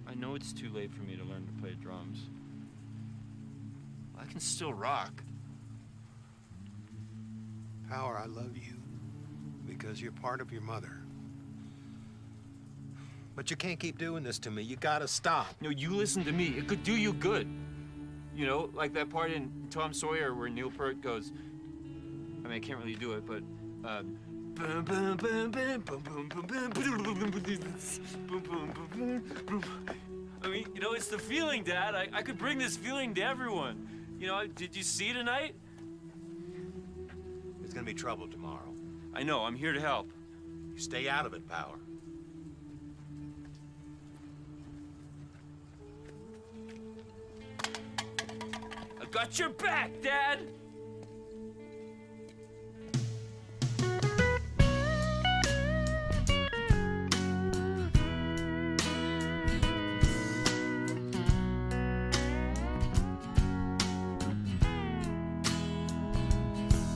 I know it's too late for me to learn to play drums. I can still rock. Power, I love you because you're part of your mother. But you can't keep doing this to me. You gotta stop. No, you listen to me. It could do you good. You know, like that part in Tom Sawyer where Neil Peart goes, I mean, I can't really do it, but, I mean, you know, it's the feeling, Dad. I could bring this feeling to everyone. You know, did you see tonight? There's gonna be trouble tomorrow. I know, I'm here to help. You stay out of it, Power. I got your back, Dad!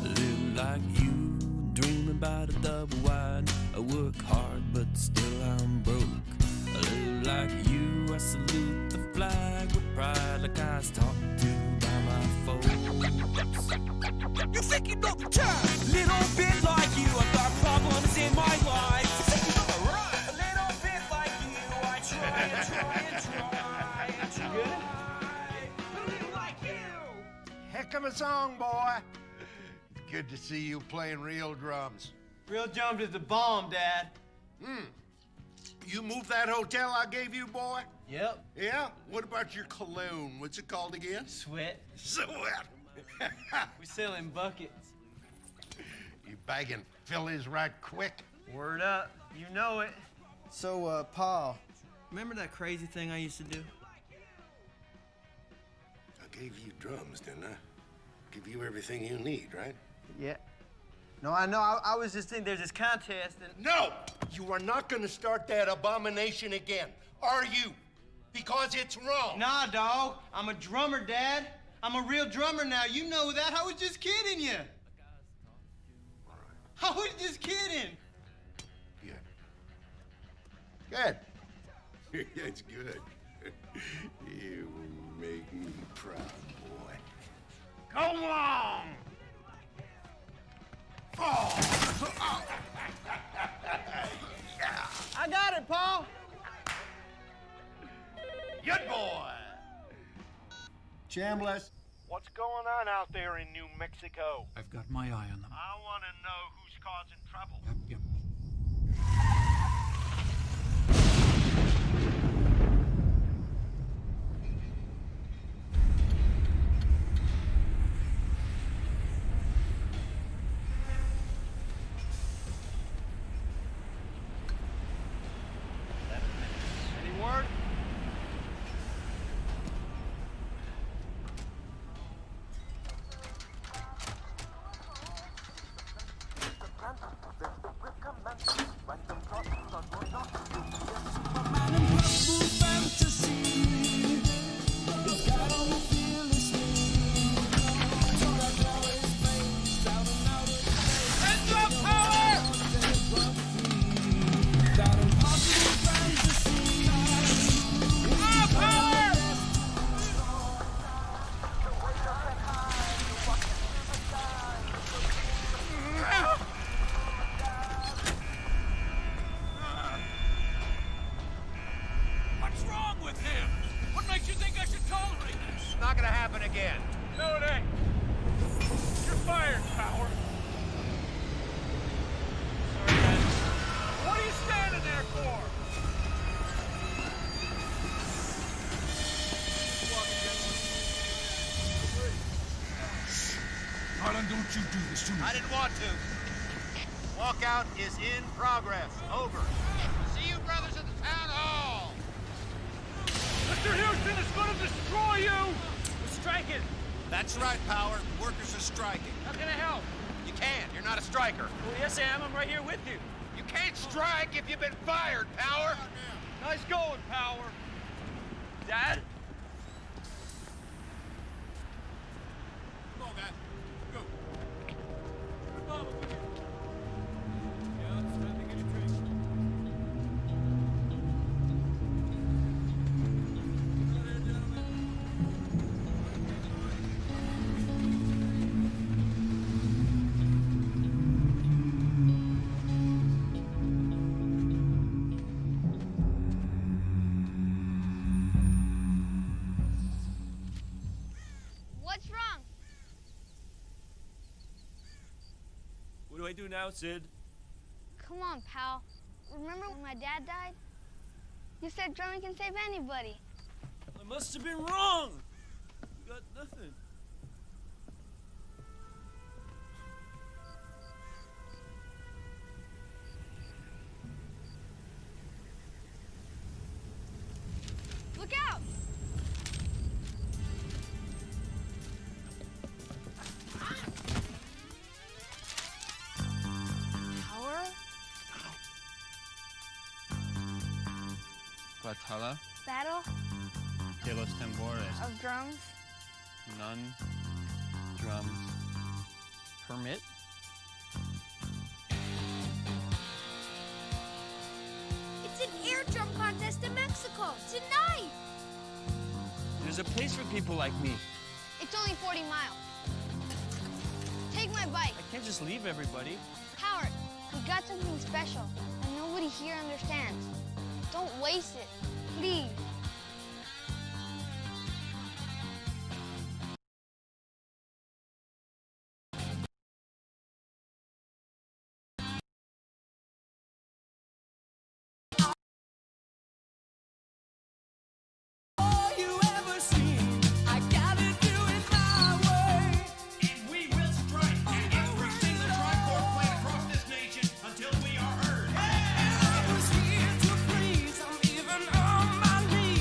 Live like you, dream about a double wide. I work hard, but still I'm broke. I live like you, I salute the flag with pride, like I was taught to by my folks. You think you know the time? Little bit like you, I've got problems in my life. You think you know the rhyme? A little bit like you, I try and try and try and try. Good? A little like you. Heck of a song, boy. Good to see you playing real drums. Real drums is the bomb, Dad. You moved that hotel I gave you, boy? Yep. Yeah? What about your cologne? What's it called again? Sweat. Sweat. We're selling buckets. You bagging fillies right quick? Word up. You know it. So, Paul, remember that crazy thing I used to do? I gave you drums, didn't I? Give you everything you need, right? Yeah. No, I know. I was just thinking there's this contest and... No! You are not gonna start that abomination again, are you? Because it's wrong. Nah, dog. I'm a drummer, Dad. I'm a real drummer now. You know that. I was just kidding you. I was just kidding. Good. That's good. You make me proud, boy. Come on! I got it, Paul. Good boy. Chambliss. What's going on out there in New Mexico? I've got my eye on them. I want to know who's causing trouble. Yep. Any word? What's wrong with him? What makes you think I should tolerate this? It's not gonna happen again. No, it ain't. You're fired, Power. Sorry, guys. What are you standing there for? Harlan, don't you do this to me. I didn't want to. Walkout is in progress. Over. See you brothers at the town hall. Mr. Houston is gonna destroy you! We're striking. That's right, Power. Workers are striking. How can I help? You can't. You're not a striker. Well, yes, I am. I'm right here with you. You can't strike if you've been fired, Power. Nice going, Power. Dad? Come on, guys. Go. Yeah, it's time to get a drink. What's wrong? What do I do now, Sid? Come on, pal. Remember when my dad died? You said drumming can save anybody. I must have been wrong. You got nothing. Look out! Power? Batalla Battle de los tambores. of drums? None drums permit. It's an air drum contest in Mexico tonight! There's a place for people like me. It's only 40 miles. Take my bike. I can't just leave everybody. Howard, we got something special, and nobody here understands. Don't waste it, please. All you ever seen, I gotta do it my way. And we will strike at every single tri-corps plant across this nation until we are heard. I was here to please, I'm even on my knees.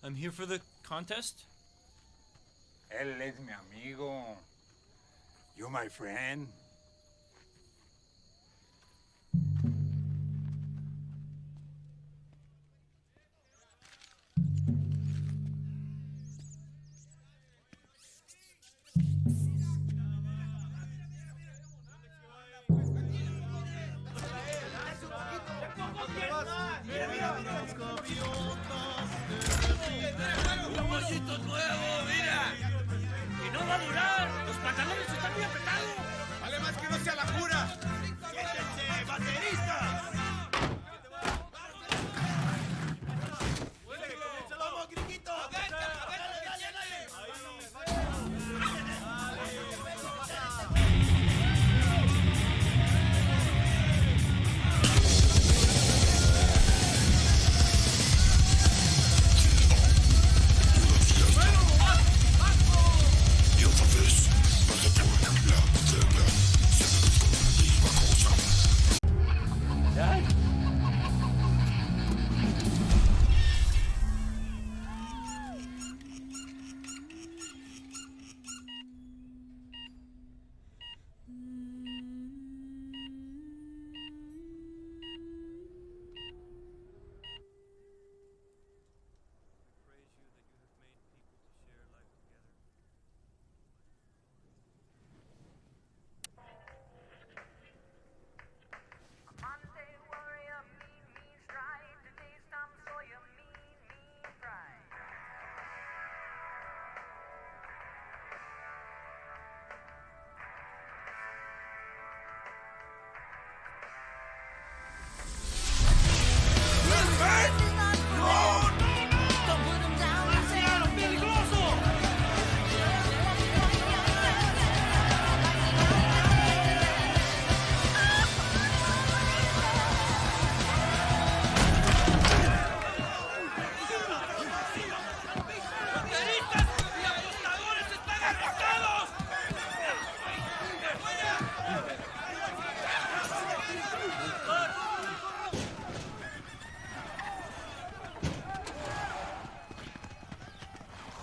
I'm here for the contest. Él es mi amigo. You my friend. Un mollito nuevo, mira. Y no va a durar. Los pantalones están muy apretados. Vale más que no sea la cura. Siéntense, baterista. Vamos, gringuito.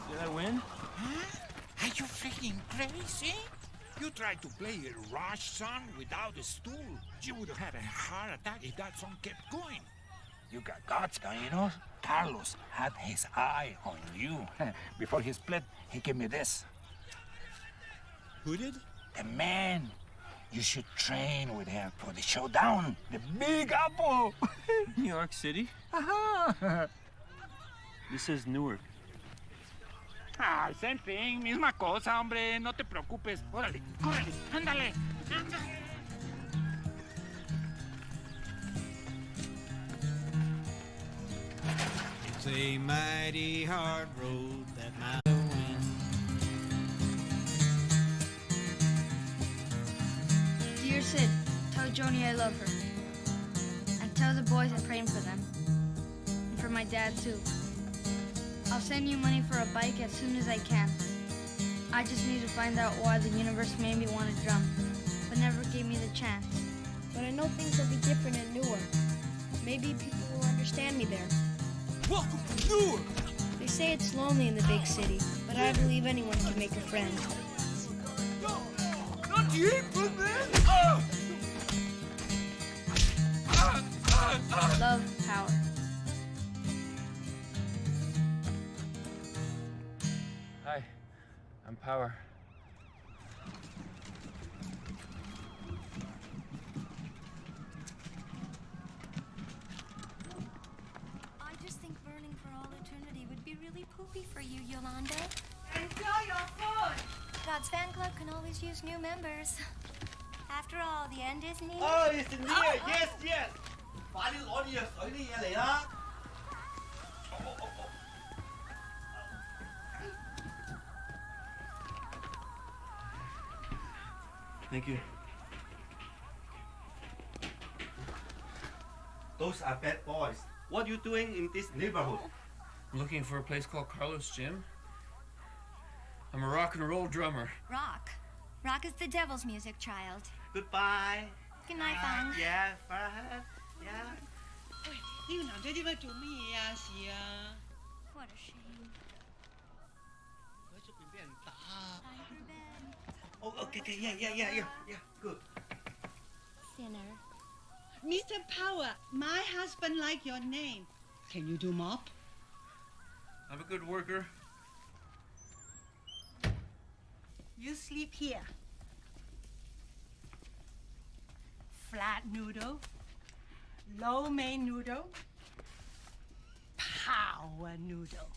Did I win? Huh? Are you freaking crazy? You tried to play a Rush song without a stool. You would have had a heart attack if that song kept going. You got guts, Gallino. Carlos had his eye on you. Before he split, he gave me this. Who did? The man. You should train with him for the showdown. The Big Apple. New York City? Ajá. This is Newark. Ah, same thing. Misma cosa, hombre. No te preocupes. Órale, córrele, ándale. It's a mighty hard road that my win. Dear Sid, tell Joni I love her. And tell the boys I'm praying for them. And for my dad, too. I'll send you money for a bike as soon as I can. I just need to find out why the universe made me want to drum, but never gave me the chance. But I know things will be different in Newark. Maybe people will understand me there. Welcome to Newark. They say it's lonely in the big city, but I believe anyone can make a friend. Not the April, man. Love, power. Hi, I'm Power. I just think burning for all eternity would be really poopy for you, Yolanda. Enjoy your food. God's fan club can always use new members. After all, the end is near. Oh, it's near. Yes, yes. 快啲攞啲藥水啲嘢嚟啦。Thank you. Those are bad boys. What are you doing in this neighborhood? I'm looking for a place called Carlos Gym. I'm a rock and roll drummer. Rock. Rock is the devil's music, child. Goodbye. Good night, Bang. Yeah, Farhad. Yeah. 呢個男仔點解做乜嘢啊？事啊？ What a shame. Time for bed. Oh, okay, yeah, good. Sinner. Mr. Power, my husband like your name. Can you do mop? I'm a good worker. You sleep here. Flat noodle, lo mein noodle, power noodle.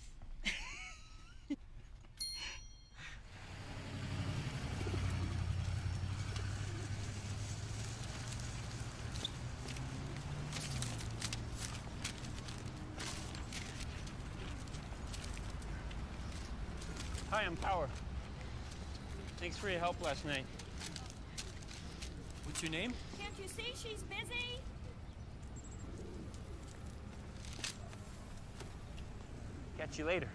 Hi, I'm Power. Thanks for your help last night. What's your name? Can't you see she's busy? Catch you later.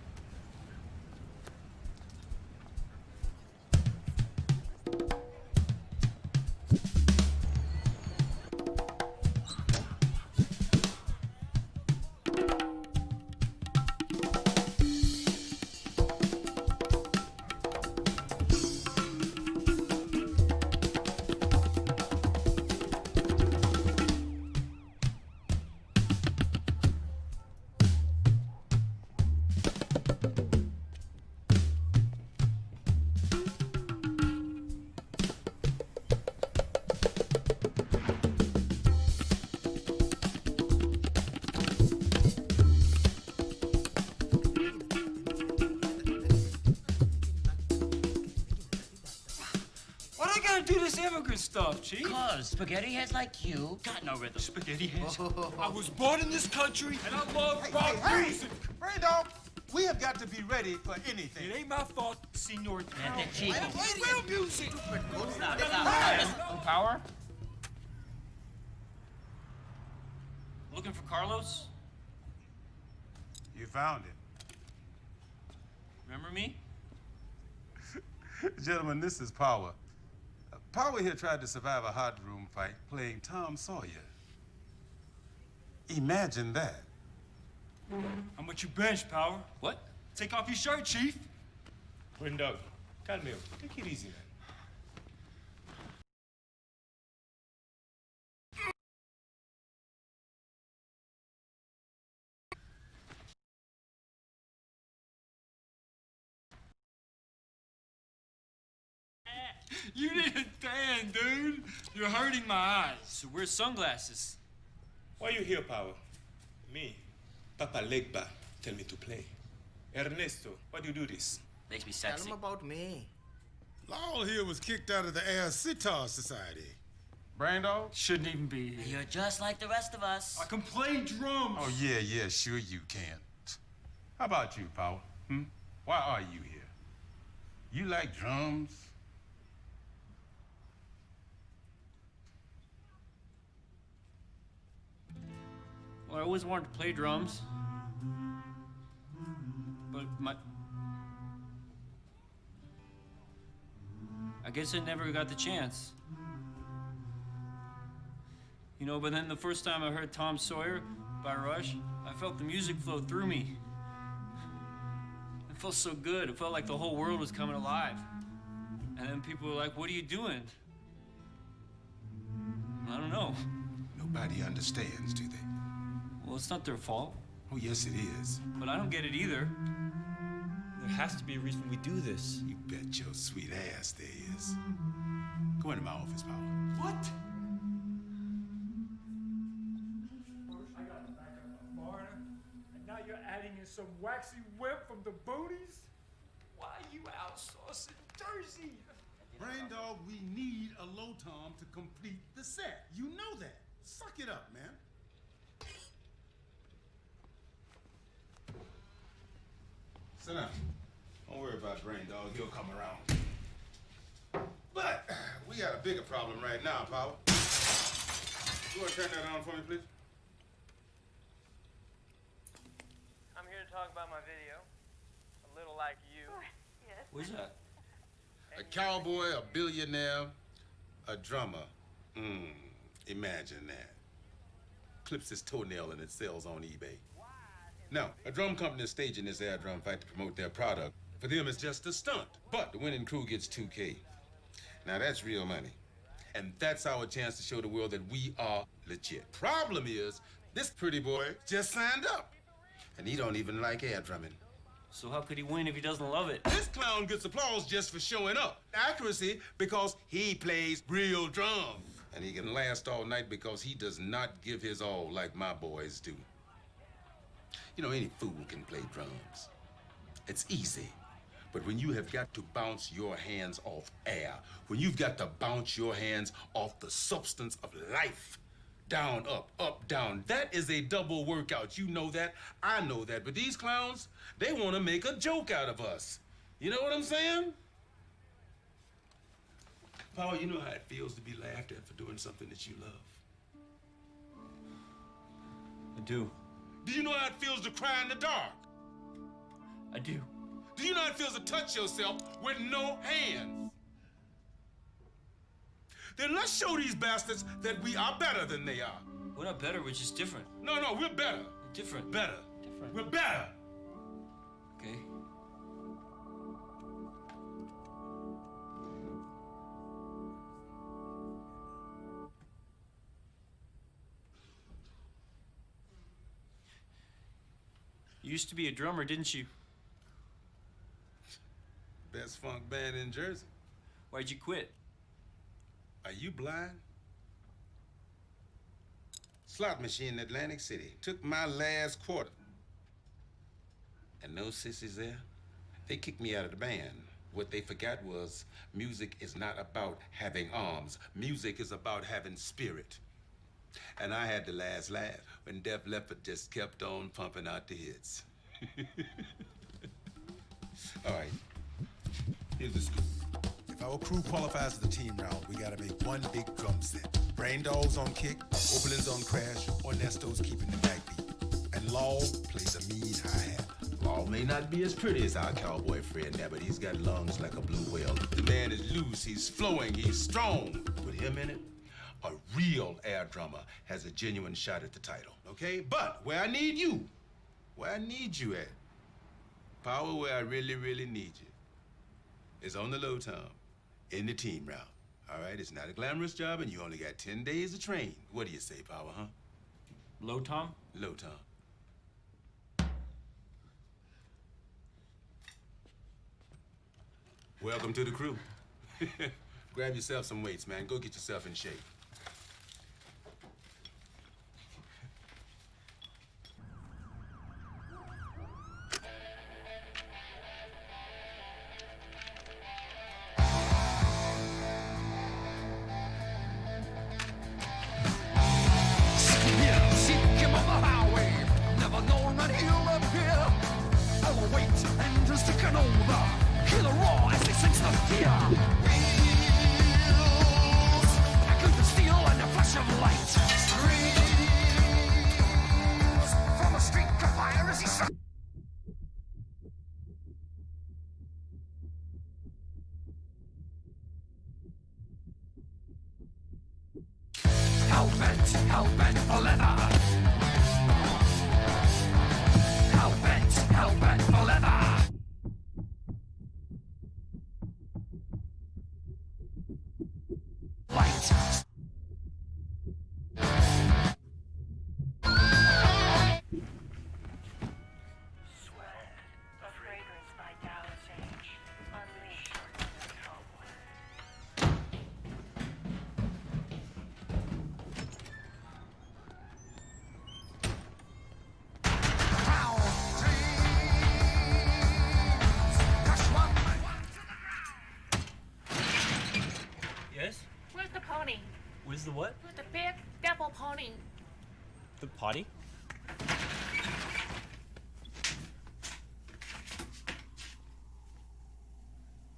What I gotta do this immigrant stuff, Chief? Cause spaghetti heads like you got no rhythm. Spaghetti heads? I was born in this country, and I love rock music. Brain dog, we have got to be ready for anything. It ain't my fault, Senor. Chief. Real music. Power? Looking for Carlos? You found him. Remember me? Gentlemen, this is Power. Power here tried to survive a hot room fight playing Tom Sawyer. Imagine that. How much you bench, Power? What? Take off your shirt, Chief. Brain dog, calmeo. Take it easy, man. You didn't tan, dude. You're hurting my eyes. So wear sunglasses. Why you here, Power? Me, Papa Legba, tell me to play. Ernesto, why do you do this? Makes me Tell sexy. him about me. Lowell here was kicked out of the Air Sitar Society. Brain dog? Shouldn't even be here. You're just like the rest of us. I can play drums. Oh, yeah, sure you can. How about you, Power? Why are you here? You like drums? Well, I always wanted to play drums. But I guess I never got the chance. You know, but then the first time I heard Tom Sawyer by Rush, I felt the music flow through me. It felt so good. It felt like the whole world was coming alive. And then people were like, what are you doing? I don't know. Nobody understands, do they? Well, it's not their fault. Oh, yes, it is. But I don't get it either. There has to be a reason we do this. You bet your sweet ass there is. Go into my office, Power. What? I got the back of a foreigner, and now you're adding in some waxy whip from the booties? Why are you outsourcing Jersey? Brain dog, we need a low tom to complete the set. You know that. Suck it up, man. Sit down. Don't worry about Brain Dog. He'll come around. But we got a bigger problem right now, Power. You want to turn that on for me, please? I'm here to talk about my video. A little like you. Yes. What's that? A cowboy, a billionaire, a drummer. Imagine that. Clips his toenail and it sells on eBay. Now, a drum company is staging this air drum fight to promote their product. For them, it's just a stunt. But the winning crew gets $2K. Now, that's real money. And that's our chance to show the world that we are legit. Problem is, this pretty boy just signed up. And he don't even like air drumming. So how could he win if he doesn't love it? This clown gets applause just for showing up. Accuracy because he plays real drums. And he can last all night because he does not give his all like my boys do. You know, any fool can play drums. It's easy. But when you have got to bounce your hands off air, when you've got to bounce your hands off the substance of life, down, up, down, that is a double workout. You know that, I know that. But these clowns, they want to make a joke out of us. You know what I'm saying? Paul, you know how it feels to be laughed at for doing something that you love? I do. Do you know how it feels to cry in the dark? I do. Do you know how it feels to touch yourself with no hands? Then let's show these bastards that we are better than they are. We're not better, we're just different. No, we're better. We're different. Better. Different. We're better. Okay. You used to be a drummer, didn't you? Best funk band in Jersey. Why'd you quit? Are you blind? Slot machine in Atlantic City. Took my last quarter. And those sissies there, they kicked me out of the band. What they forgot was music is not about having arms. Music is about having spirit. And I had the last laugh when Def Leppard just kept on pumping out the hits. All right, here's the scoop. If our crew qualifies for the team round, we gotta make one big drum set. Brain Dogs on kick, Oberlin's on crash, Ernesto's keeping the backbeat. And Law plays a mean hi-hat. Law may not be as pretty as our cowboy friend there, but he's got lungs like a blue whale. The man is loose, he's flowing, he's strong. With him in it, a real air drummer has a genuine shot at the title, okay? But where I need you, where I need you at, Power, where I really, really need you, is on the low tom, in the team round. All right, it's not a glamorous job, and you only got 10 days to train. What do you say, Power, huh? Low tom? Low tom. Welcome to the crew. Grab yourself some weights, man. Go get yourself in shape. Hell-bent for leather. Hell-bent for leather. Light. Where's the what? The big devil pony. The potty?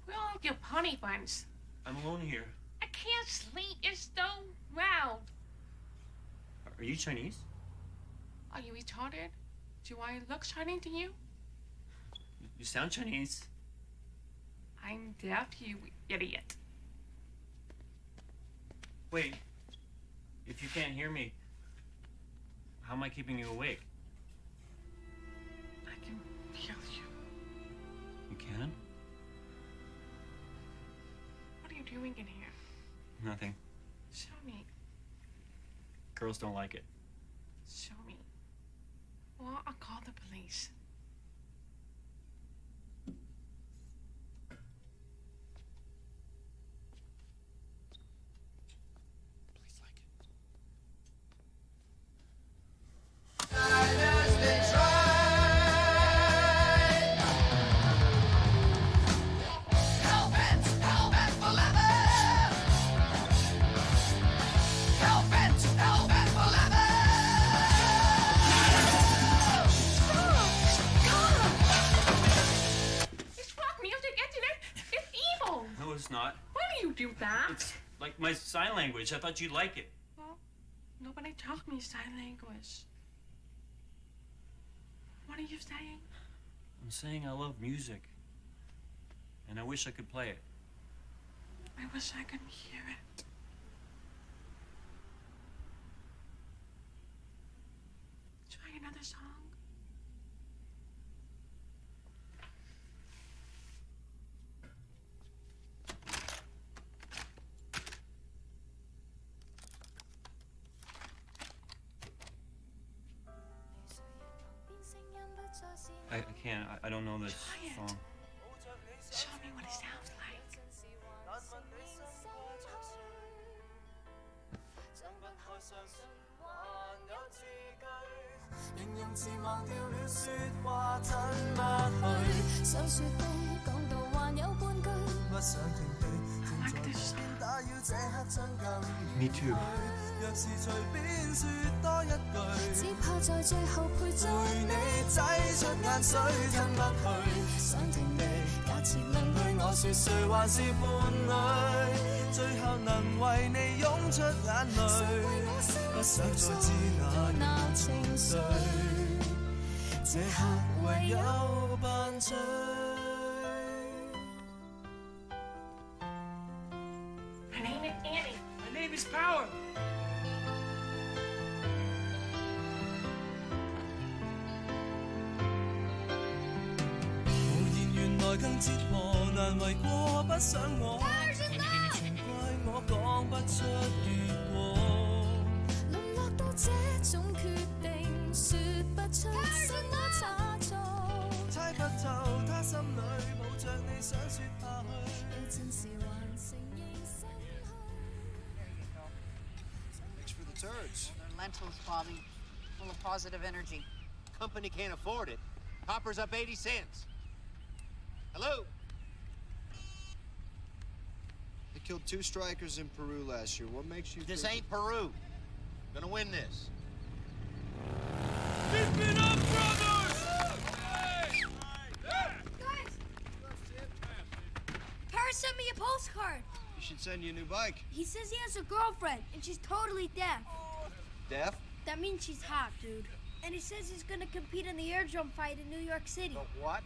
Where are your pony buns? I'm alone here. I can't sleep. It's so loud. Are you Chinese? Are you retarded? Do I look Chinese to you? You sound Chinese. I'm deaf, you idiot. Wait. If you can't hear me, how am I keeping you awake? kill you. You can? What are you doing in here? Nothing. Show me. Girls don't like it. Show me. Well, I'll call the police. No, it's not. Why do you do that? It's like my sign language. I thought you'd like it. Well, nobody taught me sign language. What are you saying? I'm saying I love music. And I wish I could play it. I wish I could hear it. Try another song. I can't. I don't know this Try it. song. Show me what it sounds like. Me too. 若是隨便說多一句，只怕在最後陪着你擠出眼水吞不去。想停地，假設能對我說誰還是伴侶，最後能為你湧出眼淚，不想再知那情緒，這刻唯有扮醉。My name is Annie. My name is Power.更折磨難為過，不想我，全怪我講不出結果。淪落到這種決定，說不出什麼差錯，猜不透他心裏抱着你想說下去，有陣時還承認失去。Thanks for the turds. They're lentils, Bobby. Full of positive energy. Company can't afford it. Copper's up 80 cents. Hello? They killed 2 strikers in Peru last year. What makes you This think... ain't Peru. Gonna win this. Keep it up, brothers! Guys! Paris sent me a postcard. You should send you a new bike. He says he has a girlfriend, and she's totally deaf. Deaf? That means she's hot, dude. And he says he's gonna compete in the air drum fight in New York City. The what?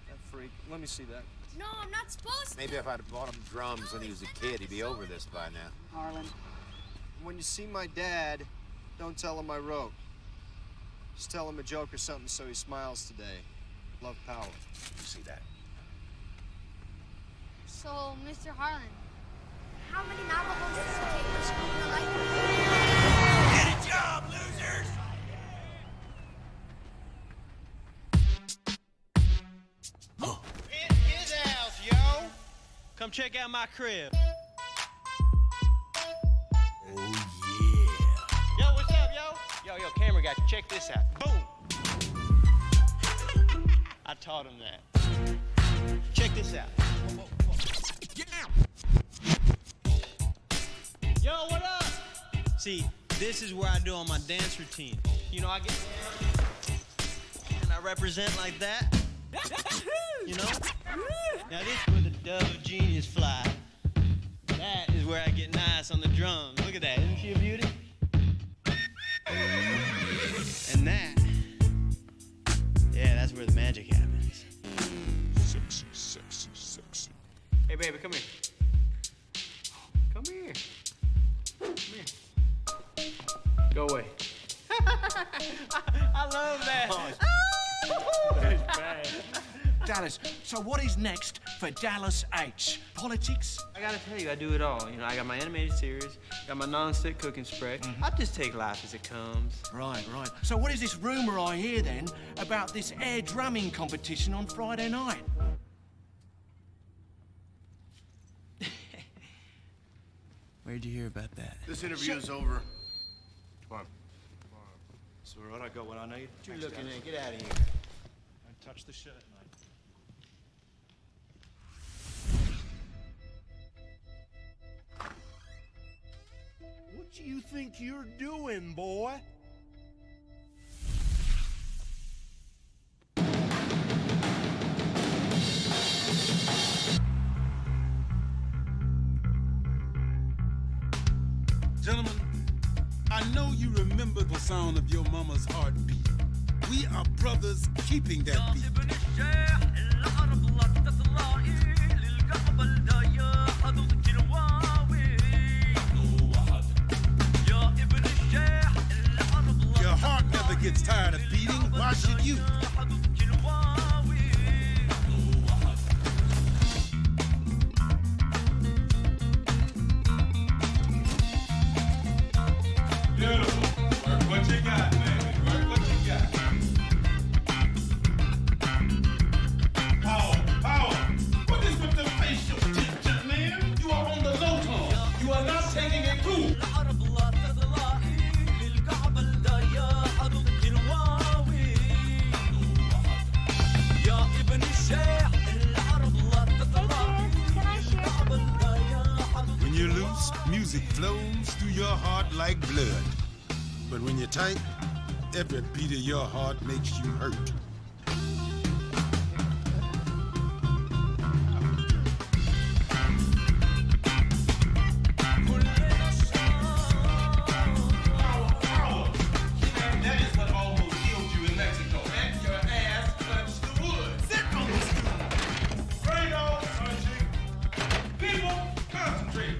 That freak. Let me see that. No, I'm not supposed to. Maybe if I'd bought him drums when he was a kid, he'd be over this by now. Harlan. When you see my dad, don't tell him I wrote. Just tell him a joke or something so he smiles today. Love, Power. You see that? So, Mr. Harlan, how many Navajos does it take for school to like me? Get a job, losers! His house, yo! Come check out my crib. Oh, yeah. Yo, what's up, yo? Yo, camera guy, check this out. Boom! I taught him that. Check this out. Yo, what up? See, this is where I do all my dance routine. You know, I get and I represent like that. You know? Now this is where the dove of genius fly. That is where I get nice on the drums. Look at that, isn't she a beauty? And that, yeah, that's where the magic happens. Sexy, sexy, sexy. Hey, baby, come here. Come here. Come here. Go away. I love that. bad. Dallas, so what is next for Dallas H? Politics? I gotta tell you, I do it all. You know, I got my animated series, got my non-stick cooking spray. I just take life as it comes. Right. So what is this rumor I hear then about this air drumming competition on Friday night? Where'd you hear about that? This interview is over. Come on. So, Rod, I got what I need. What you looking at? Get out of here. Don't touch the shirt, mate. What do you think you're doing, boy? Gentlemen, I know you remember the sound of your mama's heartbeat. We are brothers keeping that beat. Your heart never gets tired of beating. Why should you? Beautiful. Work what you got, baby. Work what you got. Power. What is with the facial tension, man? You are on the low tone. You are not taking it cool. When you're loose, music flows through your heart like blood. But when you're tight, every beat of your heart makes you hurt. That is what almost killed you in Mexico. And your ass touched the wood. Sit on the stool. Fredo, people, concentrate.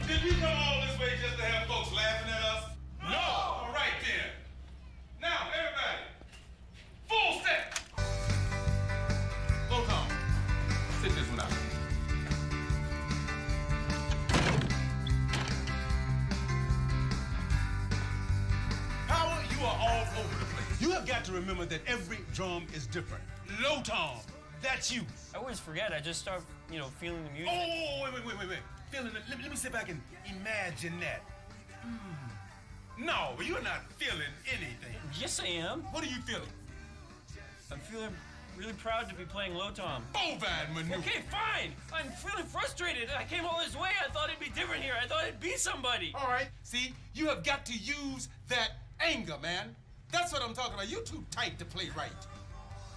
Did we come all this way just to have folks laughing at us? No! All right then. Now, everybody, full step. Go come. Sit this one out. Power, you are all over the place. You have got to remember that every drum is different. Low tom, that's you. I always forget. I just start, feeling the music. Oh, wait. Feeling it. Let me sit back and imagine that. No, you're not feeling anything. Yes, I am. What are you feeling? I'm feeling really proud to be playing low tom. Bovine maneuver. Okay, fine. I'm feeling frustrated. I came all this way. I thought it'd be different here. I thought it'd be somebody. All right, see, you have got to use that anger, man. That's what I'm talking about. You're too tight to play right.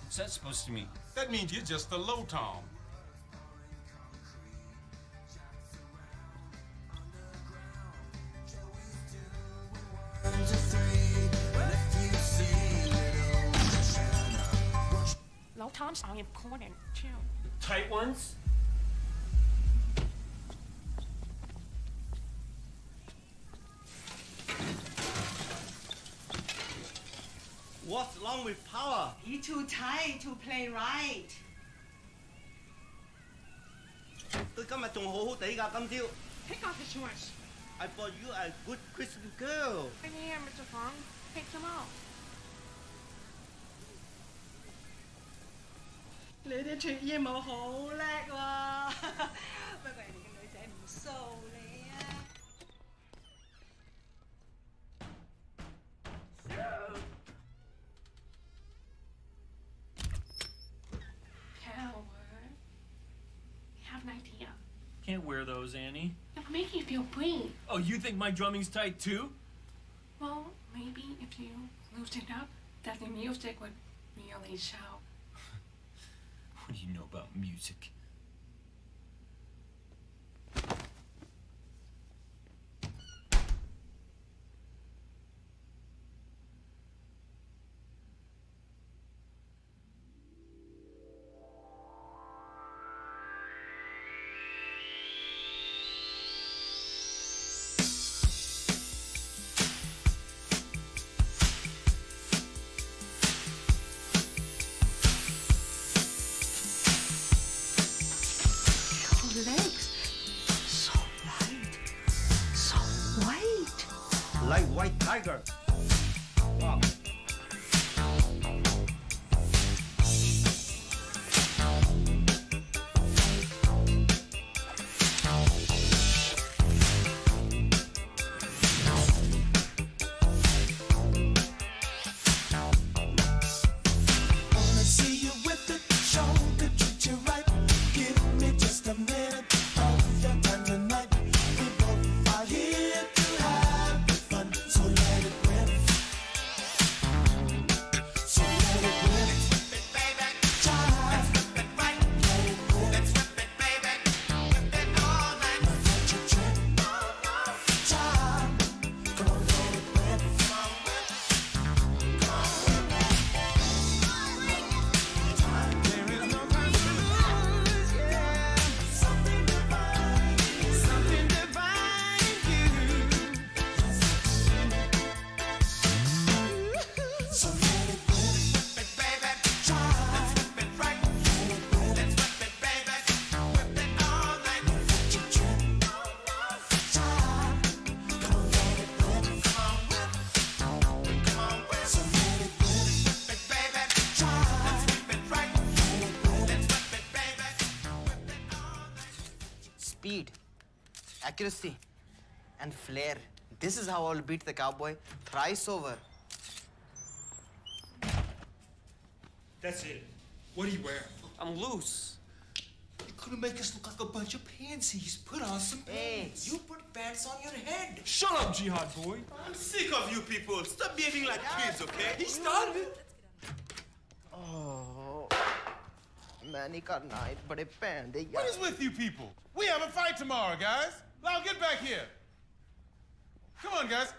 What's that supposed to mean? That means you're just the low tom. Low toms are important too. Tight ones? What's wrong with Power? He too tight to play right. 佢今日仲好好地㗎，今朝。 Take off his shorts. I bought you a good Christian girl. And here, Mr. Fong, take them off. 你啲脱衣舞好叻喎，不過人哋嘅女仔唔掃你啊。Howard, I have an idea. Can't wear those, Annie. It will make you feel free. Oh, you think my drumming's tight too? Well, maybe if you loosen up, then the music would really show. What do you know about music? speed, accuracy, and flair. This is how I'll beat the cowboy thrice over. That's it. What do you wear? I'm loose. You're gonna make us look like a bunch of pansies. Put on some pants. You put pants on your head. Shut up, Jihad boy. I'm sick of you people. Stop behaving like kids, okay? He started. Oh, मैंने करना है बड़े पैंडे यार. What is with you people? We have a fight tomorrow, guys. Now get back here. Come on, guys.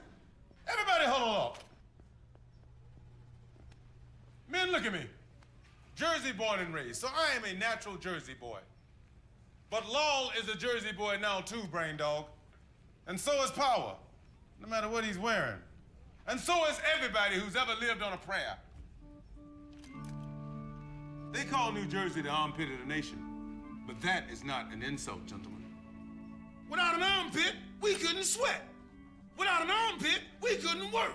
Everybody huddle up. Men, look at me. Jersey born and raised, so I am a natural Jersey boy. But Law is a Jersey boy now too, brain dog. And so is Power, no matter what he's wearing. And so is everybody who's ever lived on a prayer. They call New Jersey the armpit of the nation, but that is not an insult, gentlemen. Without an armpit, we couldn't sweat. Without an armpit, we couldn't work.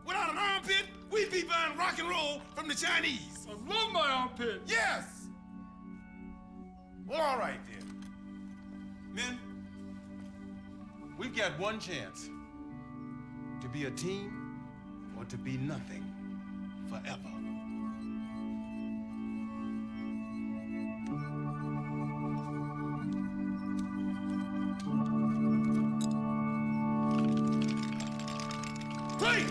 Without an armpit, we'd be buying rock and roll from the Chinese. I love my armpit. Yes. Well, all right then. Men, we've got one chance. To be a team or to be nothing forever. Great!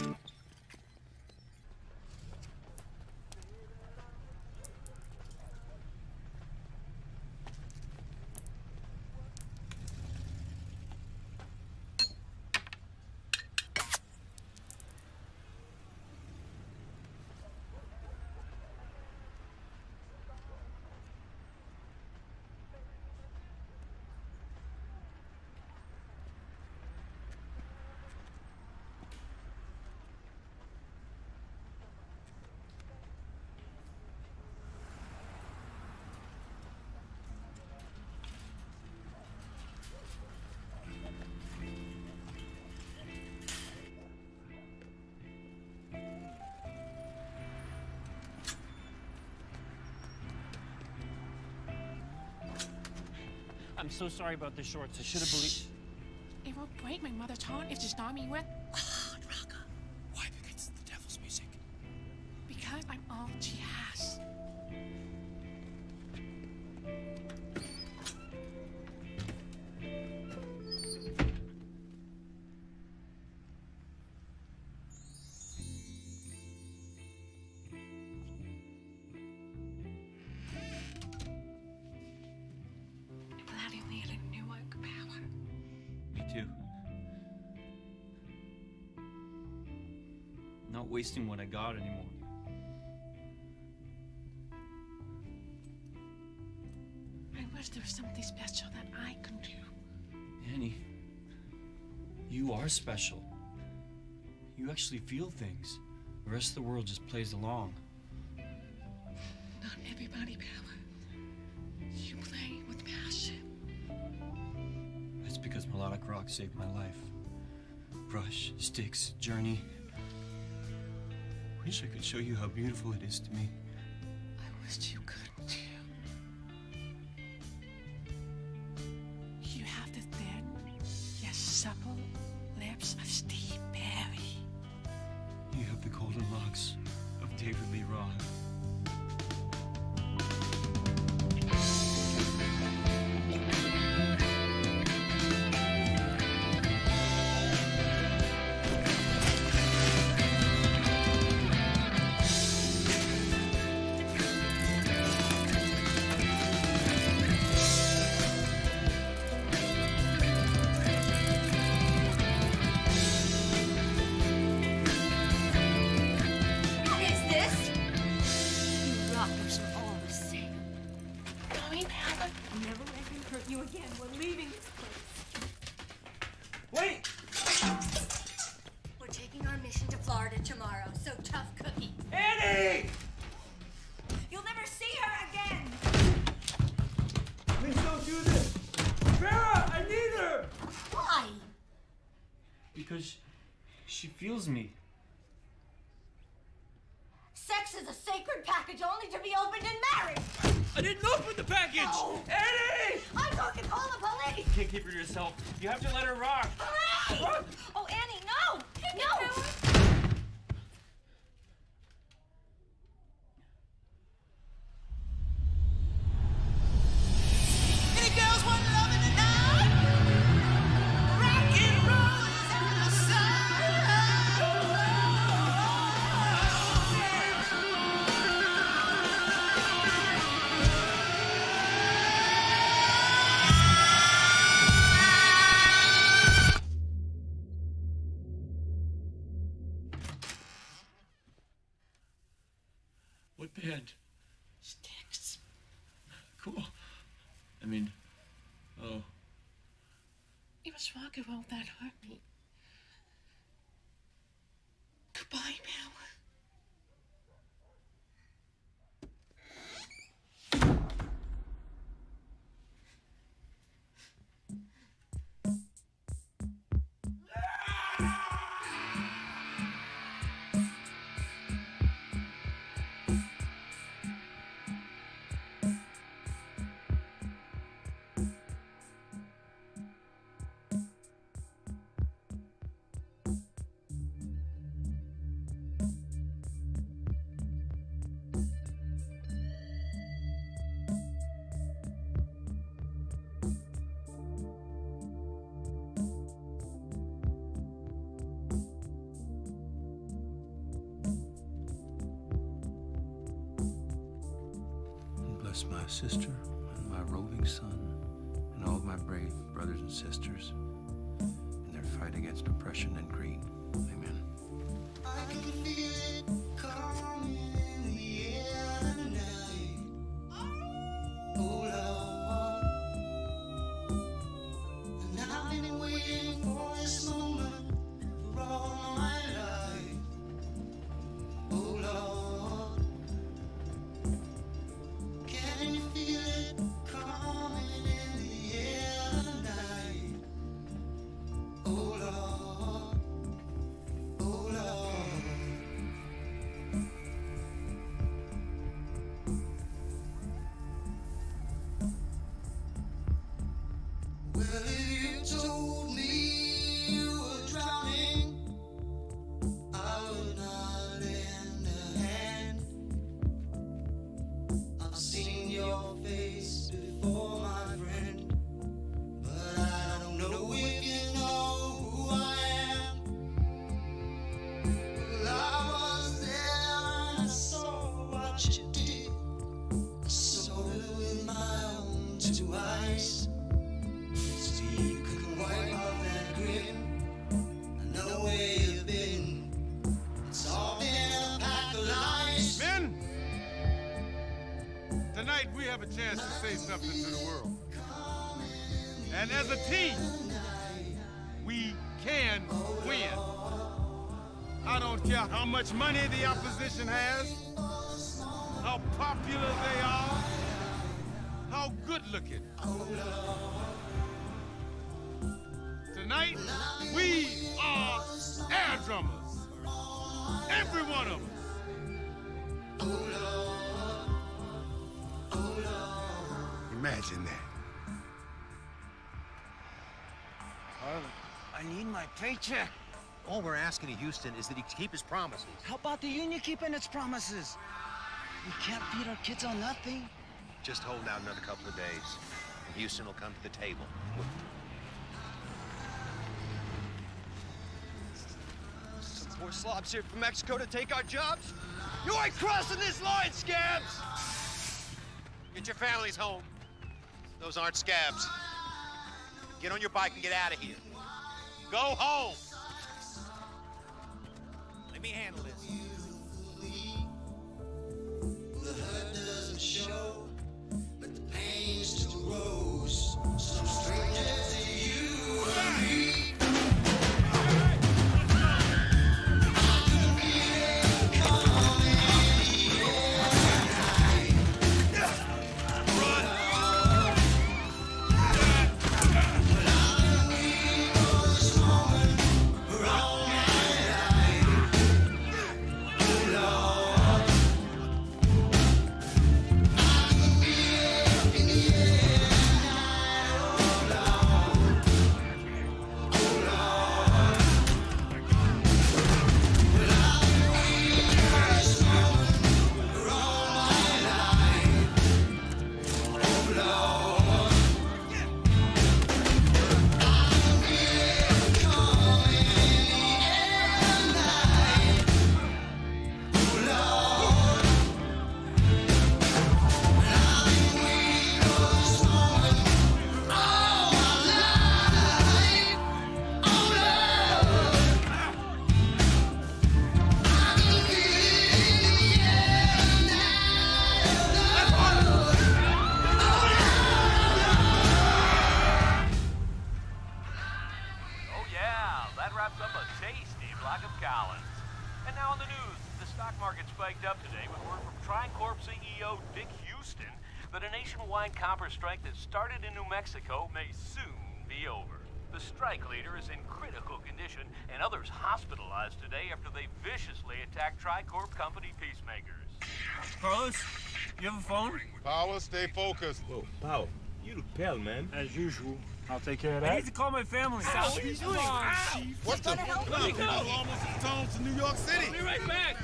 I'm so sorry about the shorts. I should have believed. It will break my mother's heart if she start me with. Why? Because it's the devil's music. Because I'm all she has. Glad you nearly knew I could power. Me too. Not wasting what I got anymore. I wish there was something special that I could do. Annie, you are special. You actually feel things. The rest of the world just plays along. Not everybody power. You play with passion. That's because melodic rock saved my life. Rush, Styx, Journey. Wish I could show you how beautiful it is to me. I wish you could too. You have the thin, yet supple lips of Steve Barry. You have the golden locks of David Lee Roth. What is this? You rockers are all the same. Going, Papa? Never let him hurt you again. We're leaving this place. Wait! We're taking our mission to Florida tomorrow, so tough cookie. Annie! You'll never see her again! Please don't do this! Farrah, I need her! Why? Because she feels me. Sex is a sacred package only to be opened in marriage! I didn't open the package! No. Annie! I'm going to call the police! can't keep her to yourself. You have to let her rock. Oh, Annie, no! No! Any girls want loving tonight? Rock and roll is in the What band? Sticks. Cool. I mean, oh. It was rock and roll that hurt me. Goodbye, Mel. Bless my sister and my roving son and all of my brave brothers and sisters in their fight against oppression and greed. Amen. I can feel it coming in the air tonight. Oh, Lord. And I've been waiting for this moment for all my life. Oh, Lord. Can you feel it coming in the air tonight? Oh, Lord. Oh, Lord. Well, if you told me you were drowning, I would not lend a hand. I've seen your face before, my friend, but I don't know if you know who I am. Well, I was there and I saw what you did. I saw it with my own two eyes. See, you couldn't wipe off that grin. I know where you've been. It's all been a pack of lies. Men, tonight we have a chance to say something to the world. And as a team, we can win. I don't care how much money the opposition has, how popular they are, how good looking. Tonight, we are air drummers. Every one of us. Imagine that. I need my paycheck. All we're asking of Houston is that he keep his promises. How about the union keeping its promises? We can't feed our kids on nothing. Just hold out another couple of days, and Houston will come to the table. Some poor slobs here from Mexico to take our jobs? You ain't crossing this line, scabs! Get your families home. Those aren't scabs. Get on your bike and get out of here. Go home. Let me handle this. The hurt doesn't show, but the pain still grows. Some stranger to you and me. up today with word from Tricorp CEO Dick Houston that a nationwide copper strike that started in New Mexico may soon be over. The strike leader is in critical condition, and others hospitalized today after they viciously attacked Tricorp company peacemakers. Carlos, you have a phone? Power, stay focused. Whoa, Power, you look pale, man. As usual. I'll take care of I that. need to call my family. Sal, what are you doing? What's the... Let me go. Almost in town to New York City. I'll be right back.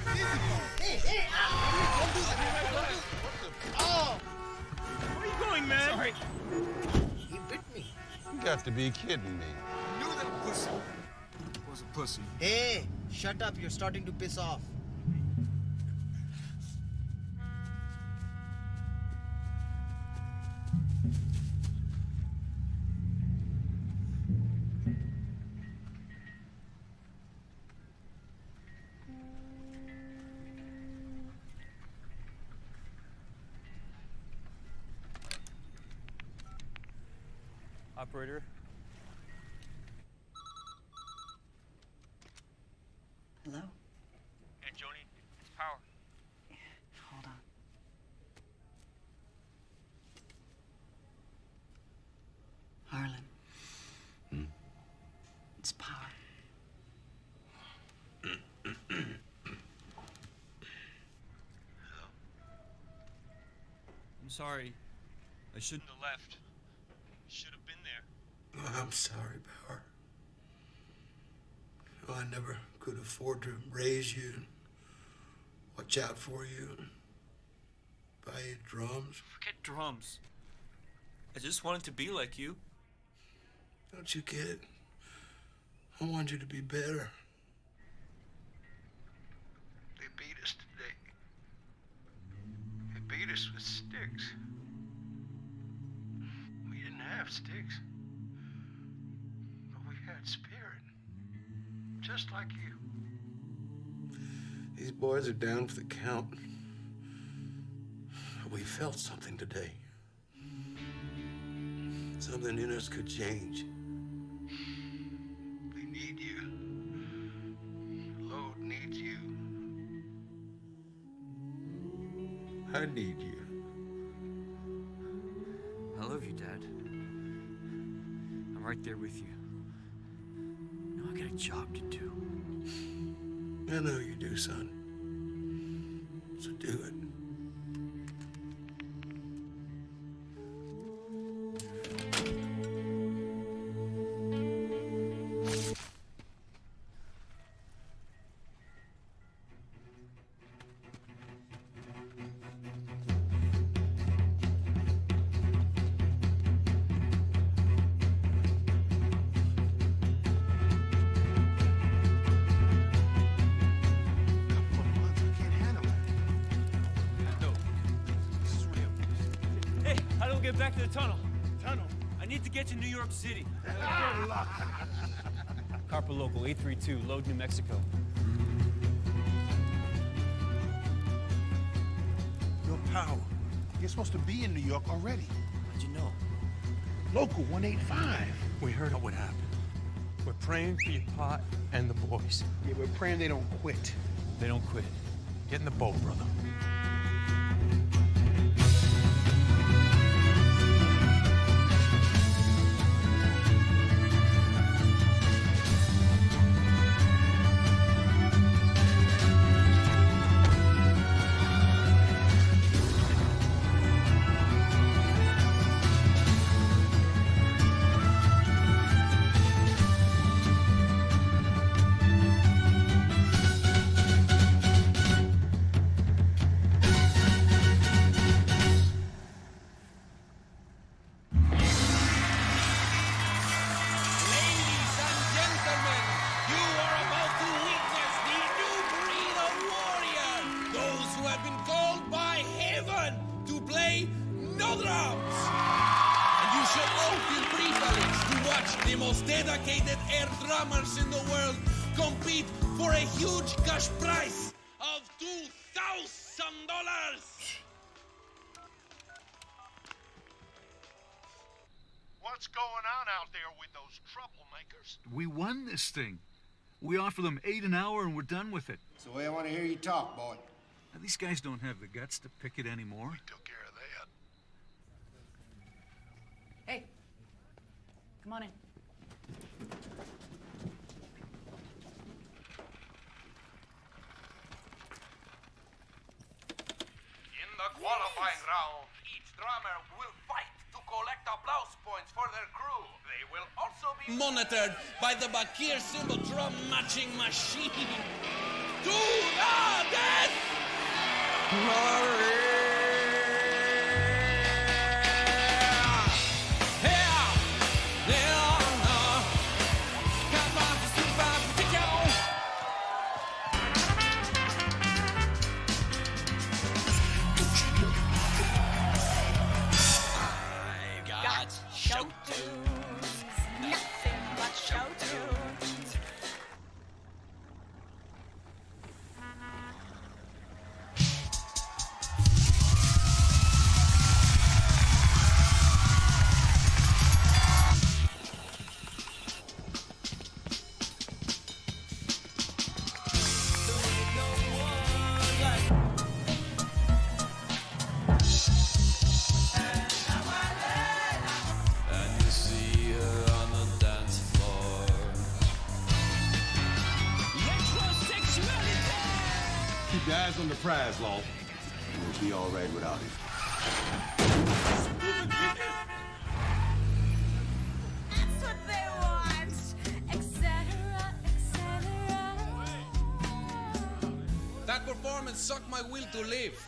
Oh! Where are you going, man? Sorry. He bit me. You got to be kidding me. I knew that pussy was a pussy. Hey, shut up. You're starting to piss off. Operator. Hello? Hey, Joni, it's Power. Hold on. Harlan. It's Power. I'm sorry. I shouldn't have left. Should have been there. I'm sorry, Power. You know, I never could afford to raise you, and watch out for you, and buy you drums. Forget drums. I just wanted to be like you. Don't you get it? I want you to be better. They beat us today. They beat us with sticks. We didn't have sticks, but we had spirit. Just like you. These boys are down for the count. We felt something today. Something in us could change. They need you. Lode needs you. I need you. I love you, Dad. I'm right there with you. Now I got a job to do. I know you do, son. So do it. Hey, how do we get back to the tunnel? Tunnel? I need to get to New York City. Good luck. Carpa Local 832, Lode, New Mexico. Your Power. You're supposed to be in New York already. How'd you know? Local 185. We heard what happened. We're praying for your pot and the boys. Yeah, we're praying they don't quit. They don't quit. Get in the boat, brother. The most dedicated air drummers in the world compete for a huge cash prize of $2,000. What's going on out there with those troublemakers? We won this thing. We offer them $8 an hour and we're done with it. It's the way I want to hear you talk, boy. Now, these guys don't have the guts to picket anymore. We took care of that. Hey, come on in. In the qualifying round, each drummer will fight to collect applause points for their crew. They will also be Monitored by the Bakir cymbal drum matching machine. To the death! Show tunes, nothing but show tunes. Keep your eyes on the prize, Law. We'll be all right without it. That's what they want, etc., etc. That performance sucked my will to live.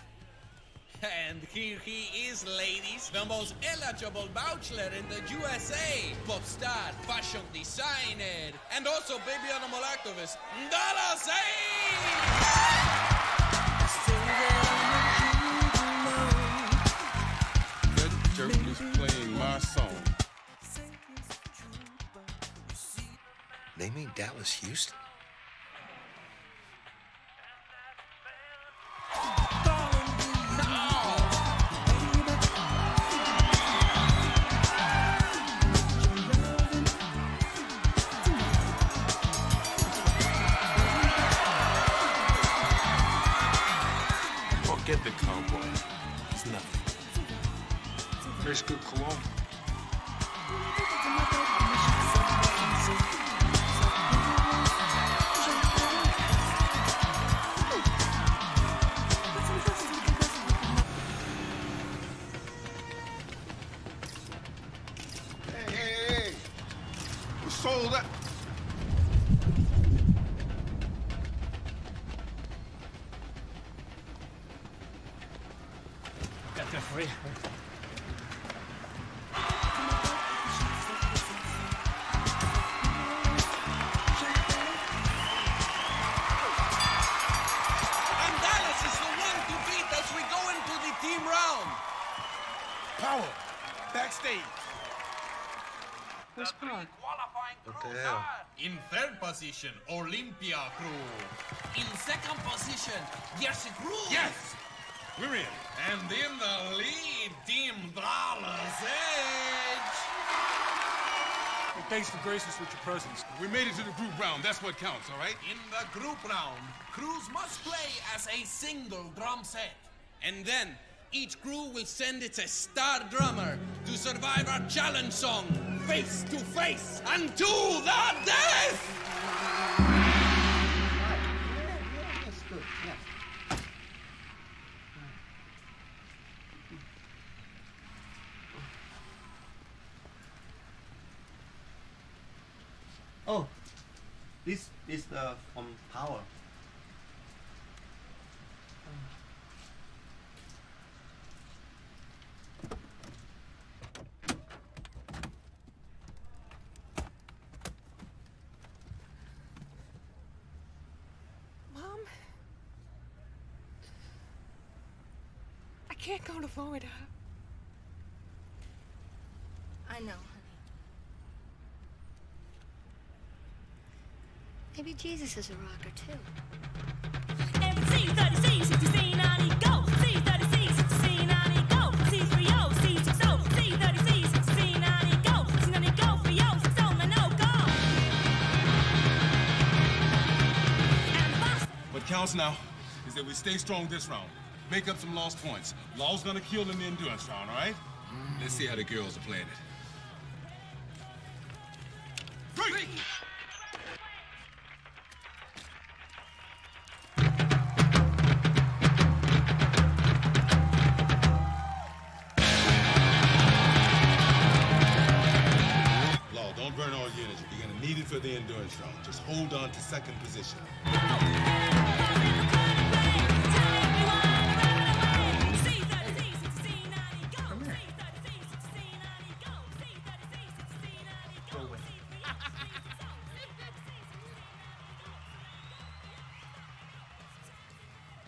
And here he is, ladies, the most eligible bachelor in the USA. Pop star, fashion designer, and also baby animal activist, Dallas That jerk is playing my song. They mean Dallas Houston? Forget the cowboy. It's nothing. There's good cologne. Hey! We sold out. Got that for you. And Dallas is the one to beat as we go into the team round. Power, backstage. Where's Paul? What the hell? In third position, Olympia crew. In second position, Jersey Crew. Yes! We're in. And in the lead, Team Dallas Edge. Hey, thanks for gracing us with your presence. We made it to the group round. That's what counts, all right? In the group round, crews must play as a single drum set. And then, each crew will send its star drummer to survive our challenge song, Face to Face and to the Death! Oh, this is the Power. Mom? I can't go to Florida. I know, honey. Maybe Jesus is a rocker, too. What counts now is that we stay strong this round. Make up some lost points. Law's gonna kill in the endurance round, all right? Let's see how the girls are playing it. Break! Law, don't burn all your energy. You're gonna need it for the endurance round. Just hold on to second position.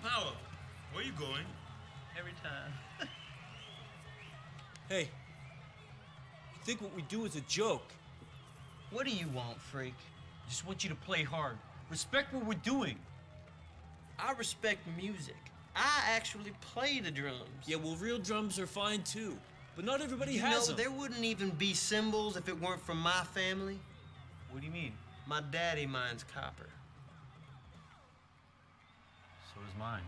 Power, where you going? Every time. Hey, you think what we do is a joke? What do you want, freak? I just want you to play hard. Respect what we're doing. I respect music. I actually play the drums. Yeah, well, real drums are fine too. But not everybody You has know, them. there wouldn't even be cymbals if it weren't from my family. What do you mean? My daddy mines copper. So does mine.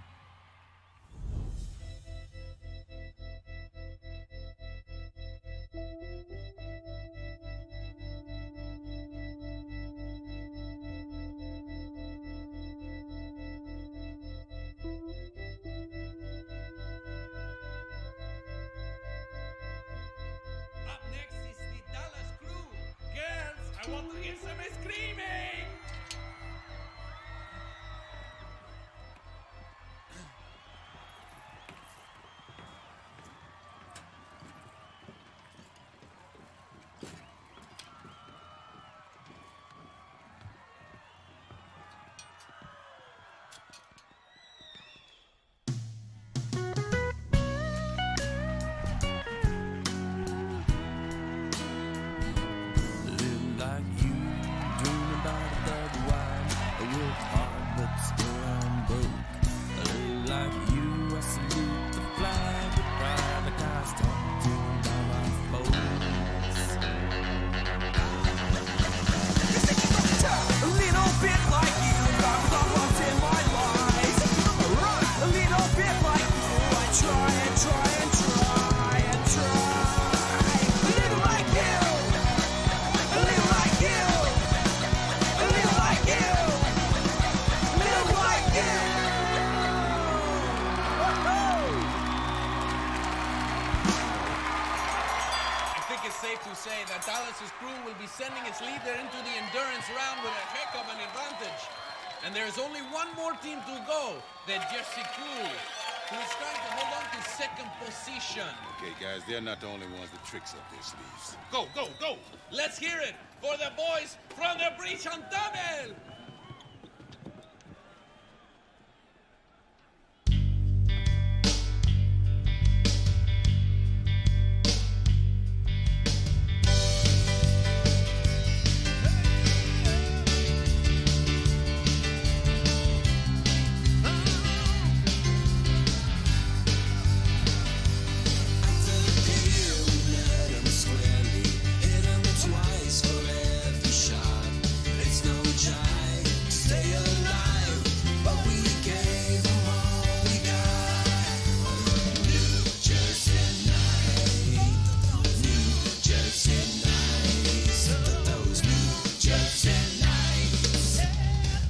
Up next is the Dallas crew. Girls, I want to hear some screaming. Live like you, dream about a thug wine. I work hard, but still I'm broke. I live like you, I salute the flag with pride, like I was talking to by my folks. A little bit like you, I've done once in my life. A little bit like you, I try and try and try and try. A little like you. A little like you. A little like you. A little like you. I think it's safe to say that Dallas's crew will be sending its leader into the endurance round with a heck of an advantage. And there's only one more team to go, the Jersey crew, who is trying to hold on to second position. Okay, guys, they're not the only ones with tricks up their sleeves. Go, go, go! Let's hear it for the boys from the Bridge on Tamil! Twice for every shot. It's no jive to stay alive, but we gave them all we got. New Jersey night, New Jersey nights, those New Jersey nights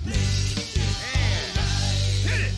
make it alright. Hit it!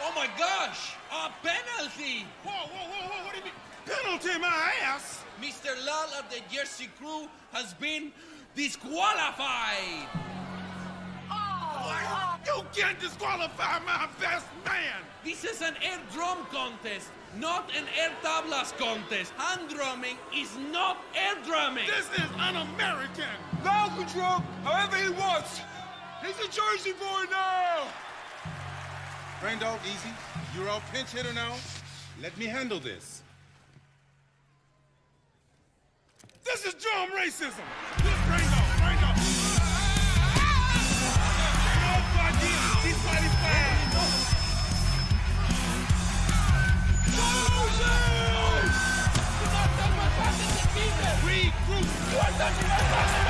Oh my gosh! A penalty! Whoa, whoa, whoa, whoa, what do you mean? Penalty my ass! Mr. Lal of the Jersey crew has been disqualified! What? You can't disqualify my best man! This is an air drum contest, not an air tablas contest. Hand drumming is not air drumming. This is un-American! Now control however he wants. He's a Jersey boy now. Brain Dog, easy. You're our pinch hitter now. Let me handle this. This is drum racism. This Brain Dog, Brain Dog. No fuck Diaz. He's fighting fast. Regroup. You are touching my fucking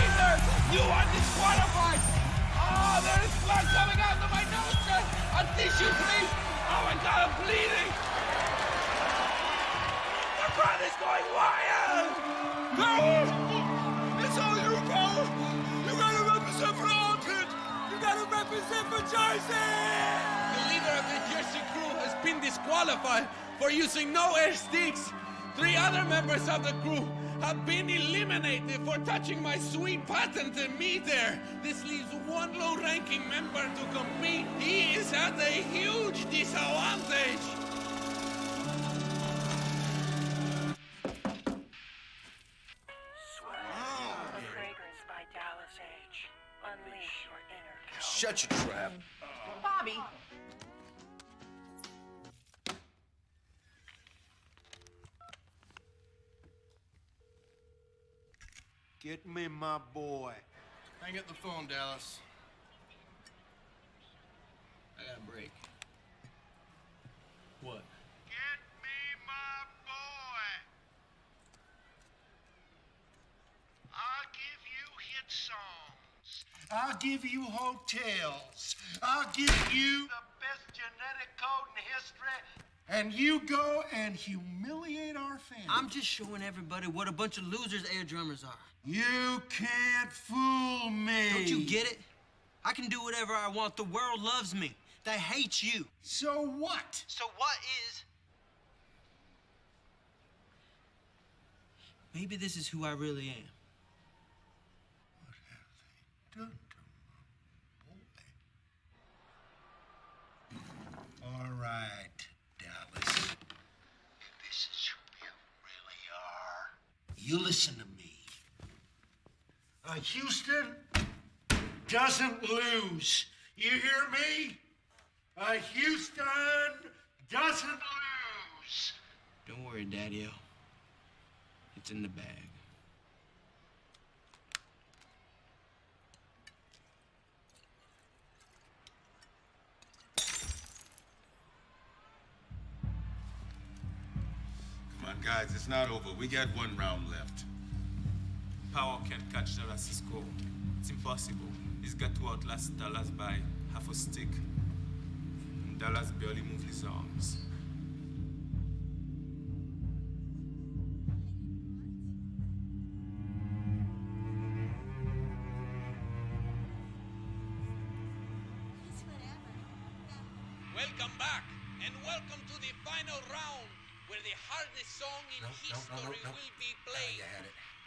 either. You are disqualified. Oh, there is blood coming out of my nose, sir. A tissue, please. Oh my God, I'm bleeding. The crowd is going wild. Power! It's all you, Power. You gotta represent for Alton. You gotta represent for Jersey. The leader of the Jersey crew has been disqualified for using no air sticks. 3 other members of the crew have been eliminated for touching my sweet patented meter. This leaves one low-ranking member to compete. He is at a huge disadvantage. A fragrance by Dallas H. Unleash your inner cow. Shut your trap. Bobby. Get me my boy. Hang up the phone, Dallas. I got a break. What? Get me my boy. I'll give you hit songs. I'll give you hotels. I'll give you the best genetic code in history. And you go and humiliate our family. I'm just showing everybody what a bunch of losers air drummers are. You can't fool me. Don't you get it? I can do whatever I want. The world loves me. They hate you. So what? So what is? Maybe this is who I really am. Done to my boy. All right, Dallas. This is who you really are. You listen to me. Houston doesn't lose. You hear me? Houston doesn't lose. Don't worry, Daddy-o. It's in the bag. Come on, guys, it's not over. We got 1 round left. Power can't catch Dallas's goal. It's impossible. He's got to outlast Dallas by half a stick. And Dallas barely moved his arms. Welcome back, and welcome to the final round, where the hardest song in history will be played.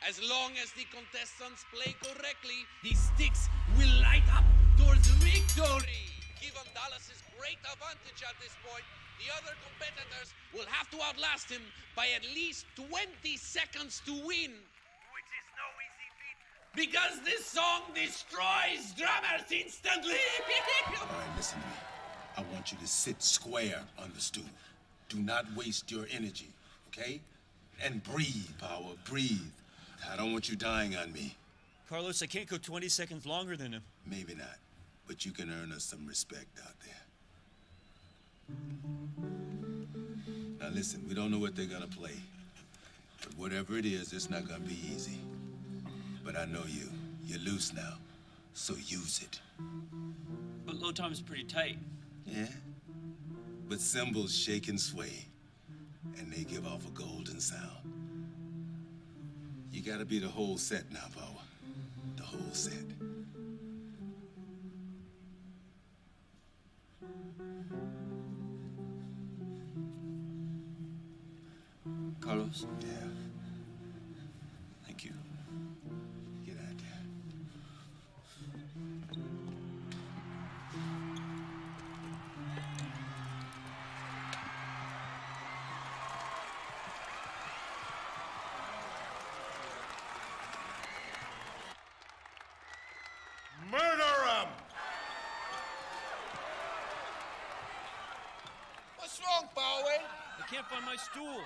As long as the contestants play correctly, the sticks will light up towards victory. Given Dallas's great advantage at this point, the other competitors will have to outlast him by at least 20 seconds to win. Which is no easy feat, because this song destroys drummers instantly. All right, listen to me. I want you to sit square on the stool. Do not waste your energy, okay? And breathe, Power, breathe. I don't want you dying on me. Carlos, I can't go 20 seconds longer than him. Maybe not, but you can earn us some respect out there. Now listen, we don't know what they're gonna play. But whatever it is, it's not gonna be easy. But I know you. You're loose now, so use it. But low time is pretty tight. Yeah? But cymbals shake and sway, and they give off a golden sound. You gotta be the whole set now, Power. The whole set. Carlos? Yeah. Thank you. Get out there. Murder 'em! can't find my stool.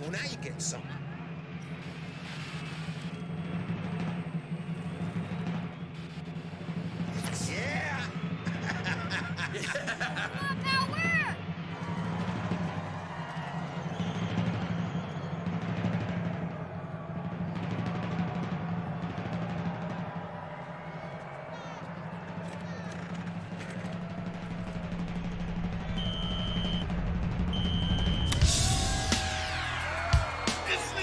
Well, now you get something. Yeah! Come on, pal, where? It's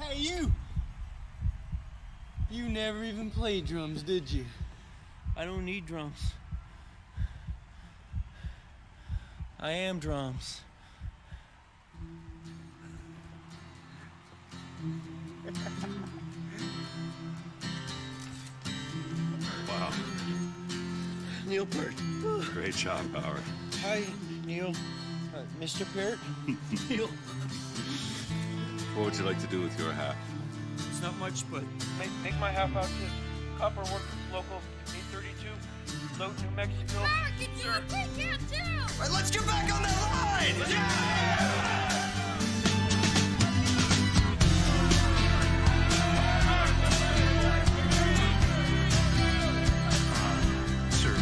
Hey, you! You never even played drums, did you? I don't need drums. I am drums. Wow. Neil Peart. Great job, Howard. Hi, Neil. Mr. Peart? Neil. What would you like to do with your half? It's not much, but Make my half out to Copper Workers Local 832, Load, New Mexico. Sir. Right, let's get back on that line! Yeah! Sir, I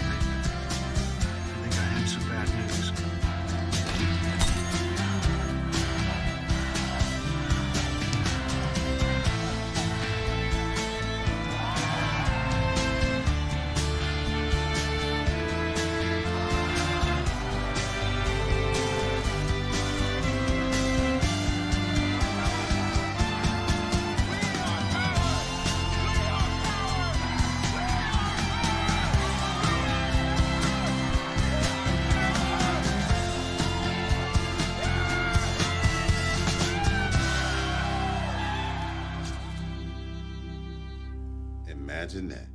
think I have some bad news. Imagine that.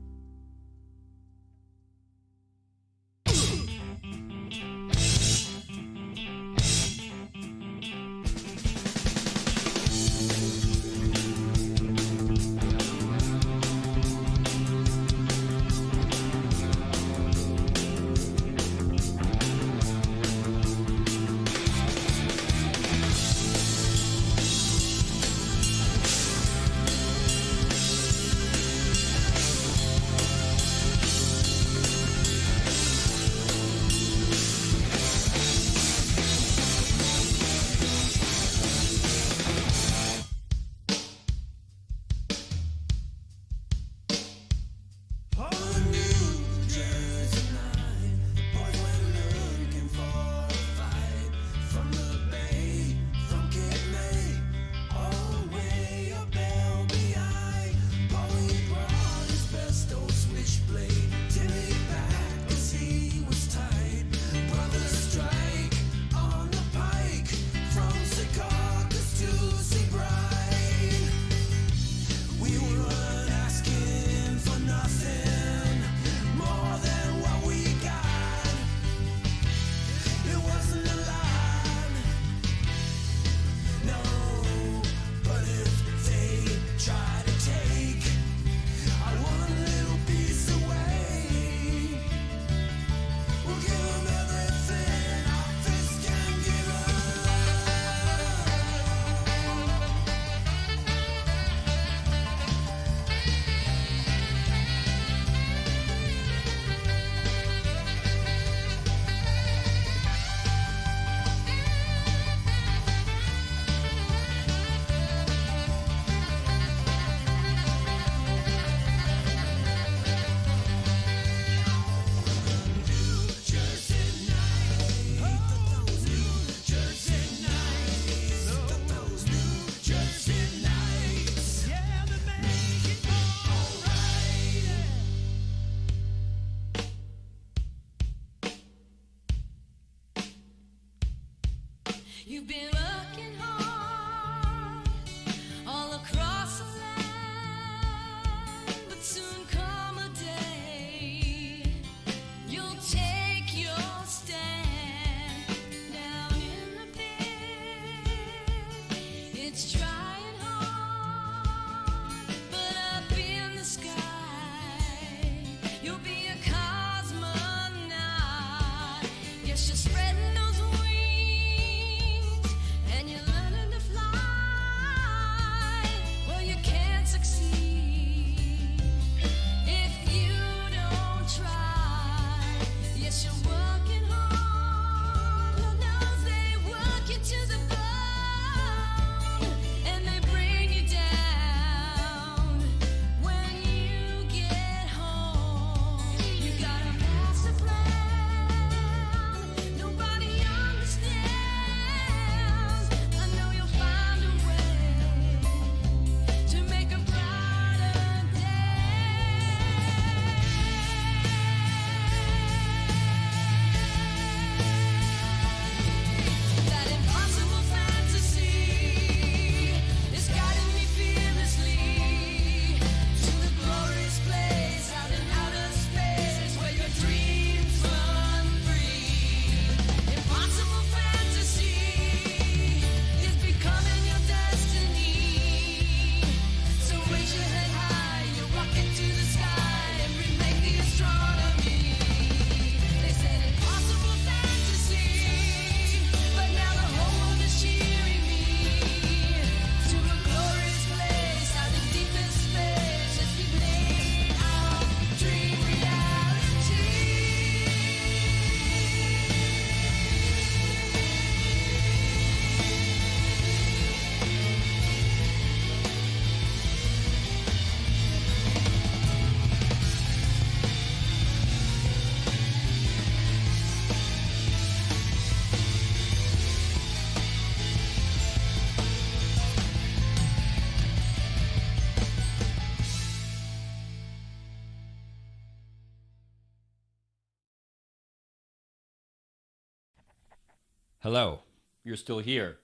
Hello. You're still here.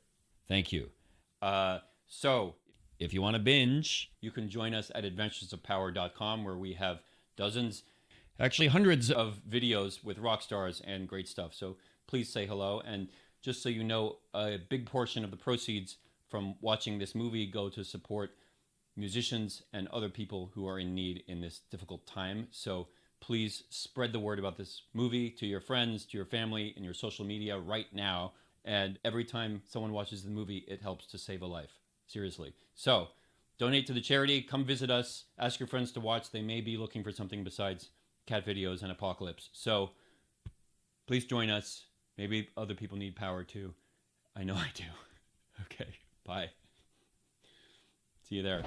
Thank you. So, if you want to binge, you can join us at adventuresofpower.com, where we have dozens, actually hundreds of videos with rock stars and great stuff. So please say hello. And just so you know, a big portion of the proceeds from watching this movie go to support musicians and other people who are in need in this difficult time. So please spread the word about this movie to your friends, to your family, and your social media right now. And every time someone watches the movie, it helps to save a life. Seriously. So donate to the charity. Come visit us. Ask your friends to watch. They may be looking for something besides cat videos and apocalypse. So please join us. Maybe other people need power too. I know I do. Okay. Bye. See you there.